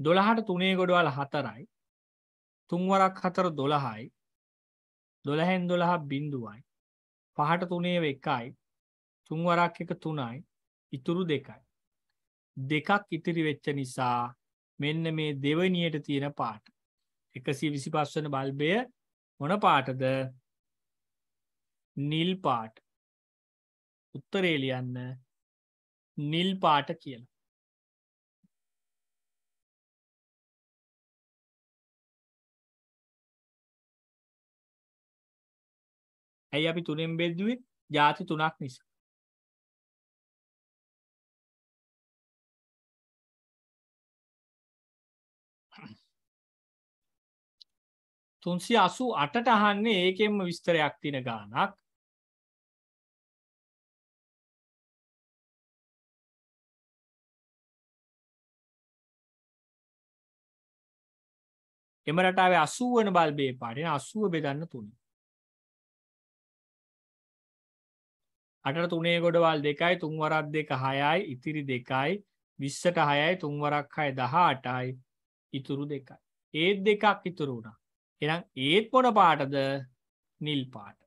A: 12ට 3 ගොඩවල් 4යි. 3 වරක් 4 12යි. 12න් 12 බිංදුවයි. 5ට 3 1යි. 3 වරක් 1 3යි. ඉතුරු 2යි. දෙකක් ඉතිරි වෙච්ච නිසා මෙන්න මේ දෙවනියට තියෙන පාට 125 වෙනි බල්බය මොන පාටද? නිල් පාට. උත්තරේ ලියන්න නිල් පාට කියලා. ඇයි අපි තුනෙන් බෙදුවේ? ಜಾති තුනක් නිසා. තුන්සිය 88ට අහන්නේ ඒකෙන්ම විස්තරයක් තියෙන ගානක්. එම රටාවේ 80 වෙනි බල්බේ පාට 80 බෙදන්න 3. 8ට 3 ගොඩවල් 2යි 3 වරක් 2 6යි ඉතිරි 2යි 20ට 6යි 3 වරක් 6 18යි ඉතුරු 2යි. ඒත් දෙකක් ඉතුරු වුණා. එහෙනම් ඒත් මොන පාටද? නිල් පාට.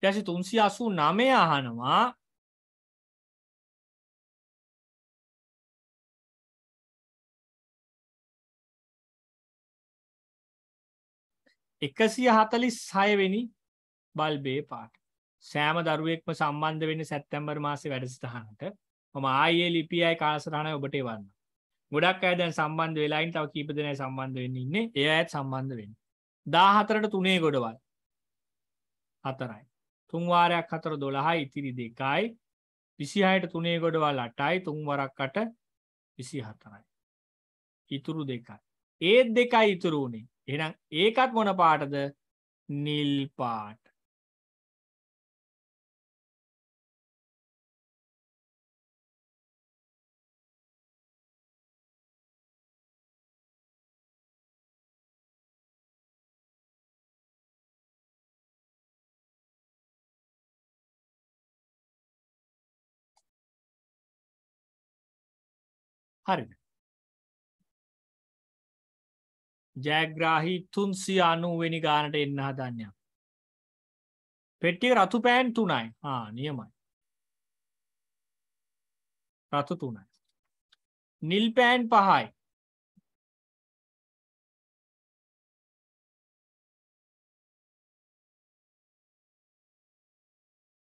A: ඊට පස්සේ 389 අහනවා 146 වෙනි බල්බේ පාට. සෑම දරුවෙක්ම සම්බන්ධ වෙන්නේ සැප්තැම්බර් මාසේ වැඩසටහනට. මම ආයේ ලිපියයි කාලසටහනයි ඔබට එවන්නම්. ගොඩක් අය දැන් සම්බන්ධ වෙලා ඉන්නේ. තව කීප දෙනෙක් සම්බන්ධ වෙන්න ඉන්නේ. ඒ අයත් සම්බන්ධ වෙන්න. 14ට 3 ගොඩවල් 4යි. 3 වාරයක් 4 12යි ඉතිරි 2යි. 26ට 3 ගොඩවල් 8යි. 3 වරක් 8 24යි. ඉතුරු 2යි. ඒත් 2යි ඉතුරු උනේ. එහෙනම් ඒකත් මොන පාටද? නිල් පාට. හරිද? ජයග්‍රාහී 390 වෙනි ගානට එන්න හදන්නේ. පෙට්ටියක රතු පෑන් 3යි. නියමයි. රතු 3යි. නිල් පෑන් 5යි.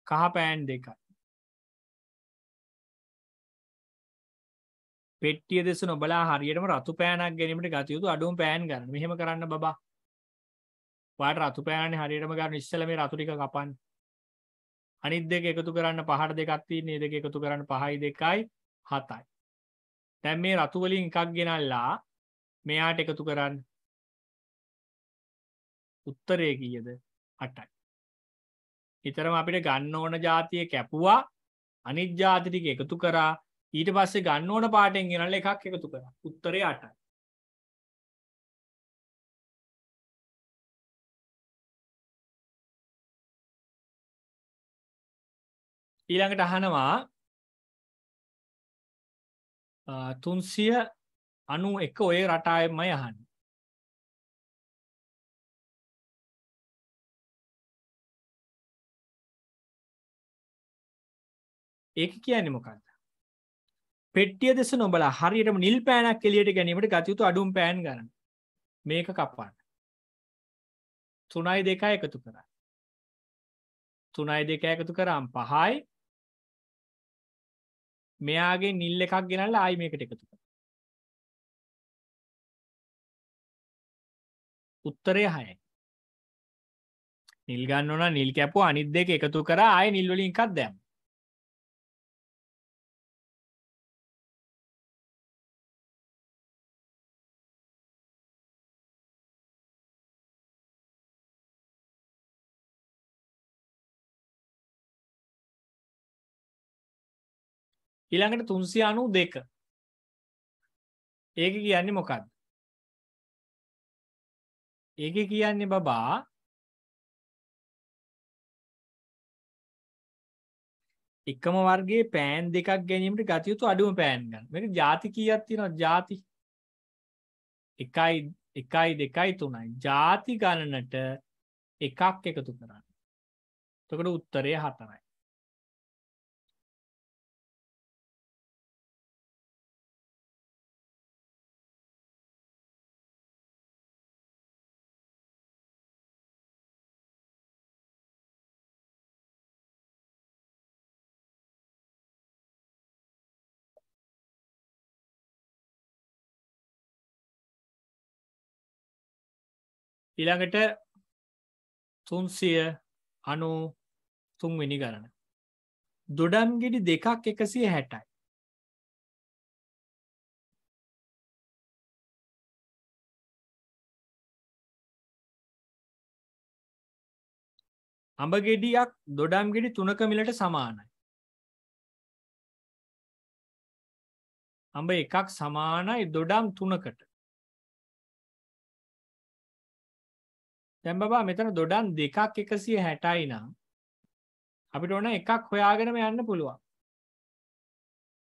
A: කහ පෑන් 2යි. පෙට්ටිය දෙස නොබලා හරියටම රතු පෑනක් ගැනීමට ගත යුතු අඩුම පෑන් ගන්න. මෙහෙම කරන්න බබා. ඔයාලට රතු පෑනනේ හරියටම ගන්න ඉස්සෙල්ලා මේ රතු ටික කපන්න. අනිත් දෙක එකතු කරන්න 5ට 2ක් තියෙන. මේ දෙක එකතු කරන්න 5යි 2යි 7යි. දැන් මේ රතු වලින් එකක් ගෙනල්ලා මෙයාට එකතු කරන්න. උත්තරේ කීයද? 8යි. ඊතරම් අපිට ගන්න ඕන જાතිය කැපුවා. අනිත් જાති ටික එකතු කරා. ඊට පස්සේ ගන්න ඕන පාටෙන් ගෙනල්ලා එකක් එකතු කරා. උත්තරේ 8යි. ඊළඟට අහනවා 391 ඔය රටාවෙමයි අහන්නේ. ඒක කියන්නේ මොකක්ද? පෙට්ටිය දෙස නොබලා හරියටම නිල් පෑනක් එළියට ගැනීමට ගත යුතු අඩුම පෑන් ගන්න. මේක කපන්න. 3යි 2යි එකතු කරා. 3යි 2යි එකතු කරාම 5යි. මෙයාගේ නිල් එකක් ගෙනල්ලා ආයි මේකට එකතු කරා. උත්තරය 6යි. නිල් ගන්න ඕන නිල් කැපුවා අනිත් දෙක එකතු කරා ආයි නිල් වලින් එකක් දැම්මා. ඊළඟට 392. ඒක කියන්නේ මොකක්ද? ඒක කියන්නේ බබා එකම වර්ගයේ පෑන් දෙකක් ගැනීමට ගත යුතු අඩුම පෑන් ගන්න. මේක ಜಾති කීයක් තියෙනවද? ಜಾති 1යි 1යි 2යි 3යි. ಜಾති ගණනට එකක් එකතු කරන්න. එතකොට උත්තරය 4යි. ඊළඟට 393 වෙනි ගණන. දොඩම් ගෙඩි දෙකක් 160යි. අඹ ගෙඩියක් දොඩම් ගෙඩි 3ක මිලට සමානයි. අඹ එකක් සමානයි දොඩම් 3කට. දැන් බබා මෙතන දොඩම් දෙකක් 160යි නම් අපිට ඕන එකක් හොයාගෙනම යන්න පුළුවන්.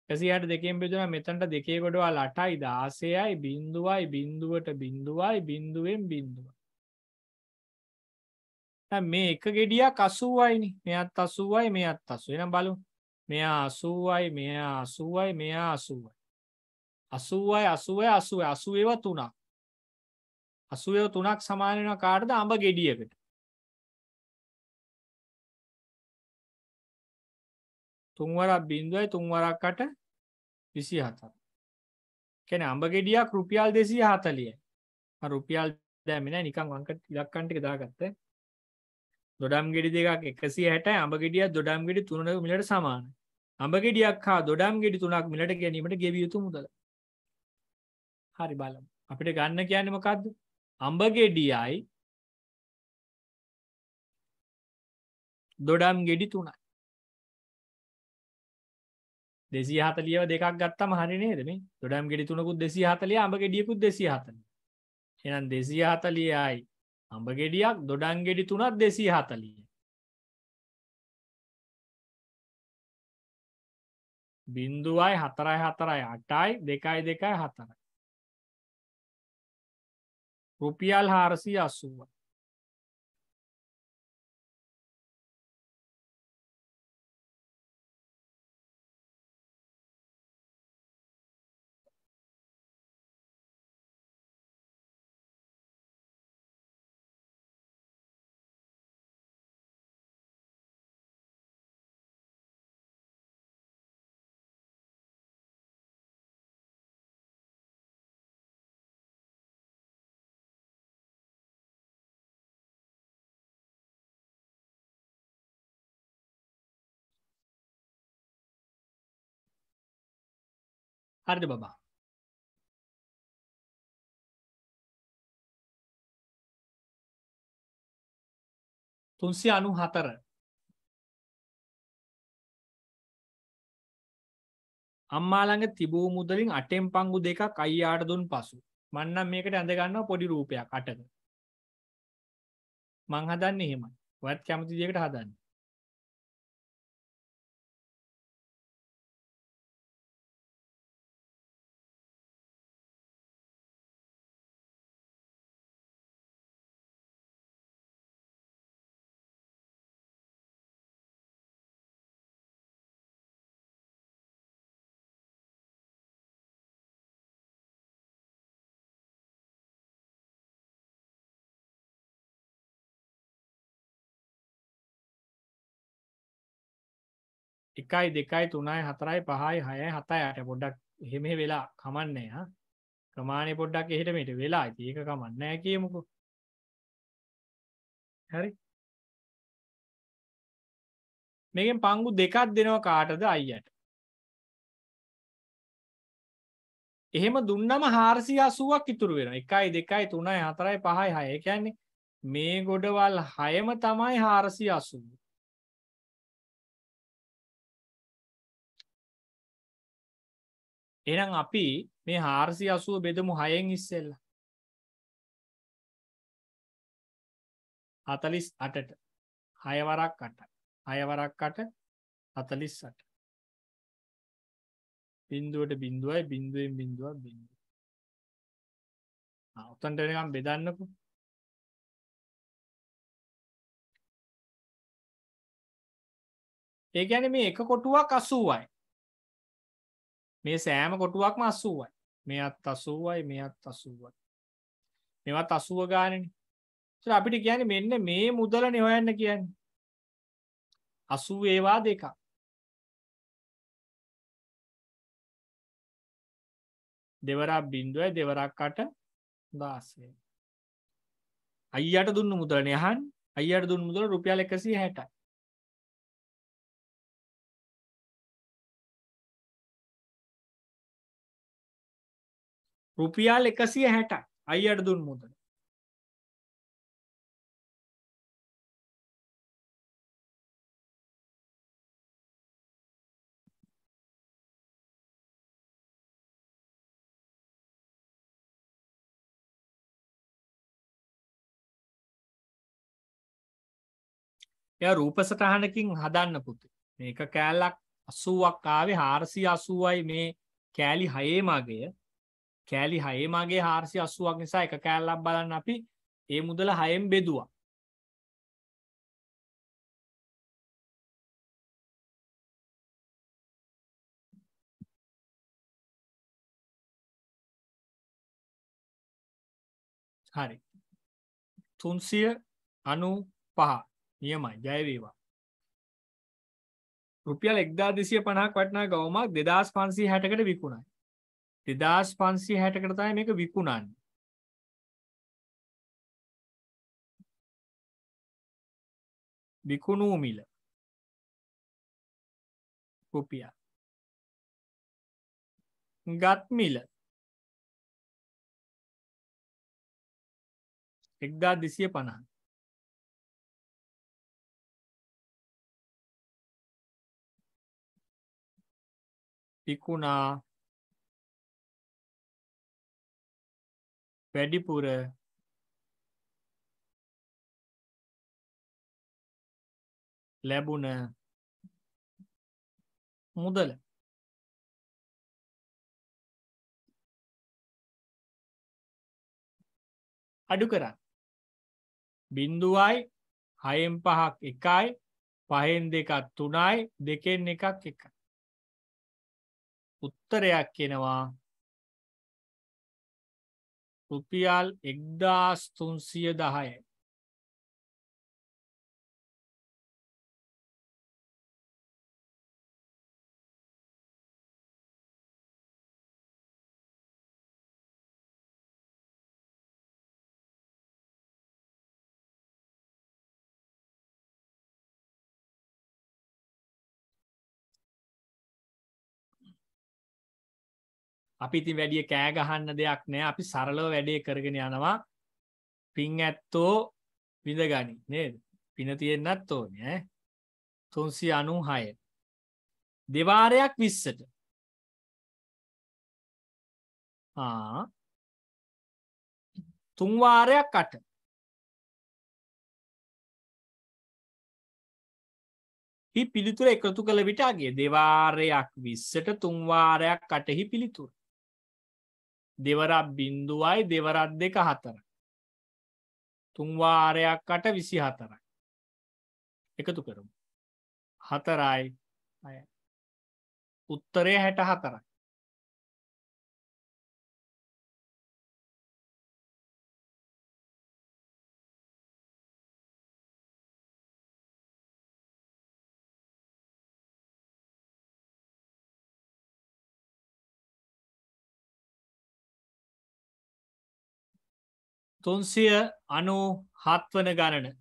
A: 162න් බෙදුවා මෙතනට දෙකේ ගොඩවල් 8යි 16යි බිංදුවයි බිංදුවට බිංදුවයි බිංදුවෙන් බිංදුව. දැන් මේ එක ගෙඩියක් 80යිනේ. මෙයත් 80යි මෙයත් 80. එහෙනම් බලමු. මෙයා 80යි මෙයා 80යි මෙයා 80යි. 80යි 80යි 80යි 80 ඒවා 3ක්. 80 ඒවා 3ක් සමාන වෙනවා කාටද? අඹ ගෙඩියකට. තුන් වරක් බිංදුවයි තුන් වරක් 8 27. කියන්නේ අඹ ගෙඩියක් රුපියල් 240යි. මම රුපියල් දැම්මේ නැහැ නිකන් අංක ඉලක්කම් ටික දාගත්තා. දොඩම් ගෙඩි දෙකක් 160යි අඹ ගෙඩියක් දොඩම් ගෙඩි 3ක මිලට සමානයි. අඹ ගෙඩියක් හා දොඩම් ගෙඩි 3ක් මිලට ගැනීමට ගෙවිය යුතු මුදල. හරි බලමු. අපිට ගන්න කියන්නේ මොකද්ද? අඹ ගෙඩියයි දොඩම් ගෙඩි 3යි. 240ව දෙකක් ගත්තම හරි නේද මේ? දොඩම් ගෙඩි 3කුත් 240 අඹ ගෙඩියකුත් 240. එහෙනම් 240යි අඹ ගෙඩියක් දොඩම් ගෙඩි 3ක් 240. බිංදුවයි 4යි 4යි 8යි 2යි 2යි 4යි. රුපියල් 480. හරිද බබා? තුන්සිය අනු හතර. අම්මාළඟ තිබූ මුදලින් අටෙන් පංගු දෙකක් අයියාට දුන් පසු මන්නම් මේකට ඇඳ ගන්නවා පොඩි රූපයක් අටක. මං හදන්නේ එහෙමයි. ඔයත් කැමති දෙයකට හදන්න. එකයි දෙකයි තුනයි හතරයි පහයි හයයි හතයි අට පොඩ්ඩක් එහෙම වෙලා කමන්නේ හා ප්‍රමාණය පොඩ්ඩක් එහෙට මෙට වෙලා ඒක කමන්නේ නැහැ කියමුකෝ. හරි. මේකෙන් පංගු දෙකක් දෙනවා කාටද අයියට. එහෙම දුන්නම 480ක් ඉතුරු වෙනවා. 1 2 3 4 5 6. ඒ කියන්නේ මේ ගොඩවල් 6ම තමයි 480. එහෙනම් අපි මේ 480 බෙදමු 6න් ඉස්සෙල්ලා. 48ට 6 වරක් 8. 6 වරක් 8 48. බිඳුවට බිඳුවයි බිඳුවෙන් බිඳුවක් බිඳුව. උතන්ට වෙනකම් බෙදන්නකෝ. ඒ කියන්නේ මේ එක කොටුවක් 80යි. මේ සෑම කොටුවක්ම 80යි. මෙයත් 80යි මෙයත් 80යි. මේවත් 80 ගානනේ. ඒත් අපිට කියන්නේ මෙන්න මේ මුදලනේ හොයන්න කියන්නේ. 80 ඒවා දෙකක්. දෙවරක් බිඳුවයි දෙවරක් 8 16. අයියට දුන්න මුදලනේ අහන්නේ. අයියට දුන්න මුදල රුපියල් 160යි. රුපියල් 160යි අයියට දුන්න මුදල. එයා රූප සටහනකින් හදන්න පුතේ. මේක කෑල්ලක් 80ක් ආවේ 480යි මේ කෑලි 6 මගය. කෑලි 6 මගේ 480ක් නිසා එක කෑල්ලක් බලන්න අපි ඒ මුදල 6න් බෙදුවා. හරි. 395 නියමයි. ජය වේවා. රුපියල් 1250ක් වටිනා ගවුමක් 2560කට විකුණයි. 2560කට තමයි මේක විකුණන්නේ. විකුණු මිල රුපියල්. ගත් මිල 1250. විකුණා වැඩිපුර ලැබුණ මුදල අඩු කරන්න. බිඳුවයි 6න් 5ක් 1යි 5න් 2ක් 3යි 2න් 1ක් 1යි. උත්තරයක් එනවා රුපියල් 1310යි. අපි ඉතින් වැඩි කෑ ගහන්න දෙයක් නෑ. අපි සරලව වැඩේ කරගෙන යනවා. පින් ඇත්තෝ විඳගනි නේද? පින තියෙන්නත් ඕනේ ඈ. 396 දෙවාරයක් 20ට. තුන් වාරයක් 8. හි පිළිතුර එකතු කළ විට අගේ දෙවාරයක් 20ට තුන් වාරයක් 8 හි පිළිතුර. දෙවරක් 0යි දෙවරක් 2 4යි. තුන් වාරයක් 8 24යි. එකතු කරමු. 4යි 6යි. උත්තරය 64යි. තුන්සිය 97 වන ගණන.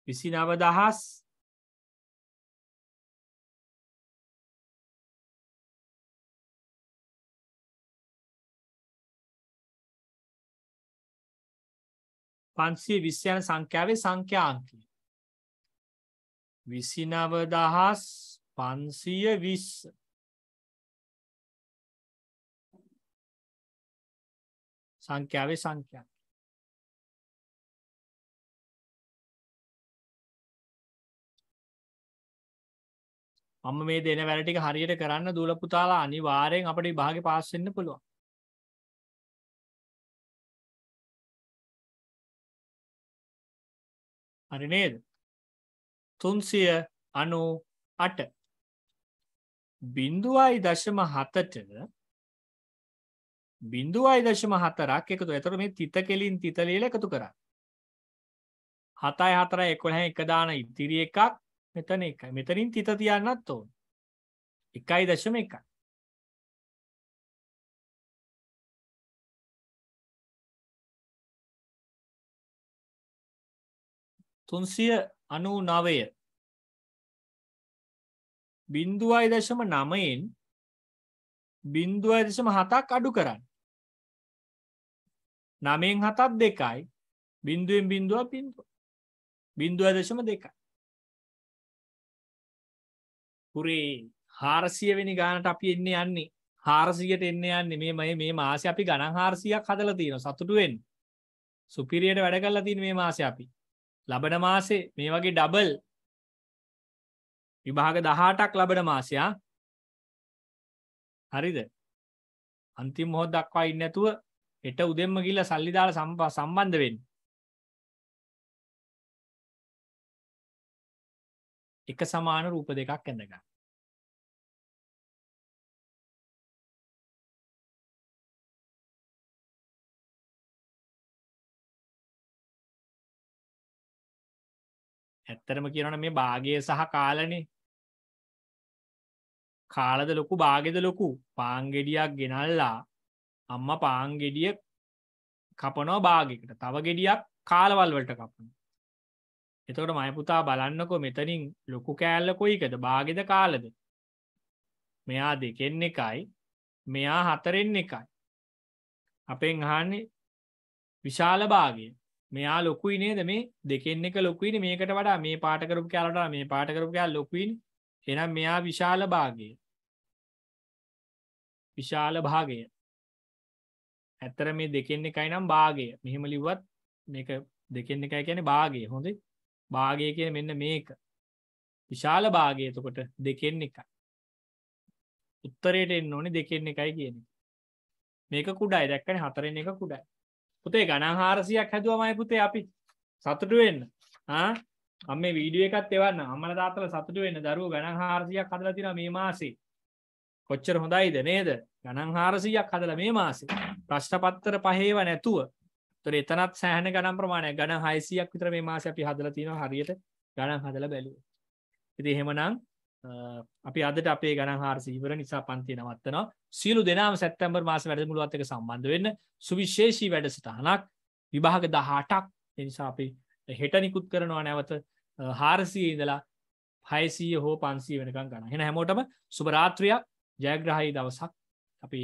A: විසිනවදහස් පන්සිය 20 යන සංඛ්‍යාවේ සංඛ්‍යාංකය. 29520 සංඛ්‍යාවේ සංඛ්‍යා. මම මේ දෙන වැඩ ටික හරියට කරන්න දූල පුතාලා අනිවාර්යෙන් අපිට විභාගේ පාස් වෙන්න පුළුවන්. හරි නේද? 398 0.7ට 0.4ක් එකතු. එතකොට මේ තිත කෙලින් තිත ලියලා එකතු කරා. 7යි 4යි 11යි එක දාන ඉතිරි එකක් මෙතන එකයි. මෙතනින් තිත තියන්නත් ඕන. 1.1. තුන්සිය 99 0.9න් 0.7ක් අඩු කරන්න. 9න් 7ක් 2යි. 0න් 0.2. පුරේ 400 වෙනි ගානට අපි එන්නේ යන්නේ. 400ට එන්නේ යන්නේ. මේ මාසේ අපි ගණන් 400ක් හදලා තියෙනවා. සතුටු වෙන්න. සුපිරියට වැඩ කරලා තියෙන මේ මාසේ අපි. ලබන මාසේ මේ වගේ ඩබල් විභාග 18ක් ලබන මාසයා. හරිද? අන්තිම මොහොත දක්වා ඉන්නේ නැතුව හෙට උදෙන්ම ගිහිල්ලා සල්ලි දාලා සම්බන්ධ වෙන්න. එක සමාන රූප දෙකක් ඇඳ ගන්න. ඇත්තටම කියනවනම් මේ භාගය සහ කාලනේ. කාලද ලොකු භාගෙද ලොකු. පාන් ගෙඩියක් ගෙනල්ලා අම්මා පාන් ගෙඩිය කපනවා භාගයකට. තව ගෙඩියක් කාලවල වලට කපනවා. එතකොට මම පුතා බලන්නකෝ මෙතනින් ලොකු කෑල්ල කොයිකද? භාගෙද කාලද? මෙයා 2න් 1යි. මෙයා 4න් 1යි. අපෙන් අහන්නේ විශාල භාගය. මෙයා ලොකුයි නේද? මේ 2න් 1 ලොකුයිනේ මේකට වඩා. මේ පාට කරපු කෑල්ලට වඩා මේ පාට කරපු කෑල්ල ලොකුයිනේ. එහෙනම් මෙයා විශාල භාගය. විශාල භාගය. ඇත්තට මේ 2න් 1යි නම් භාගය. මෙහෙම ලිව්වත් මේක 2න් 1යි කියන්නේ භාගය. හොඳයි. භාගය කියන්නේ මෙන්න මේක. විශාල භාගය එතකොට 2න් 1යි. උත්තරයට එන්න ඕනේ 2න් 1යි කියන්නේ. මේක කුඩායි. දැක්කනේ 4න් 1 කුඩායි. පුතේ ගණන් 400ක් හැදුවාමයි පුතේ අපි. සතුටු වෙන්න. මම මේ වීඩියෝ එකත් එවන්න. අම්මලා තාත්තලා සතුටු වෙන්න. දරුවෝ ගණන් 400ක් හදලා තිනවා මේ මාසේ. කොච්චර හොඳයිද නේද? ගණන් 400ක් හදලා මේ මාසේ. ප්‍රශ්න පත්‍ර පහේව නැතුව. ඒතර එතනත් සෑහෙන ගණන් ප්‍රමාණයක්. ගණන් 600ක් විතර මේ මාසේ අපි හදලා තිනවා හරියට ගණන් හදලා බැලුවා. ඉතින් එහෙමනම් අපි අදට අපේ ගණන් 400 ඉවර නිසා පන්තිය නවත්තනවා. සියලු දෙනාම සැප්තැම්බර් මාස වැඩමුළුවත් එක්ක සම්බන්ධ වෙන්න. සුවිශේෂී වැඩසටහනක් විභාග 18ක්. ඒ නිසා අපි හෙට නිකුත් කරනවා නැවත 400 ඉඳලා 600 හෝ 500 වෙනකම් ගන්න. එහෙනම් හැමෝටම සුබ රාත්‍රියක්, ජයග්‍රහී දවසක්. අපි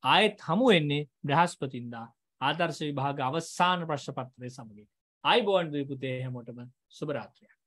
A: ආයෙත් හමු වෙන්නේ බ්‍රහස්පතින්දා ආදර්ශ විභාග අවසාන ප්‍රශ්න පත්‍රය සමගින්. ආයිබෝන් දුවේ පුතේ හැමෝටම සුබ රාත්‍රියක්.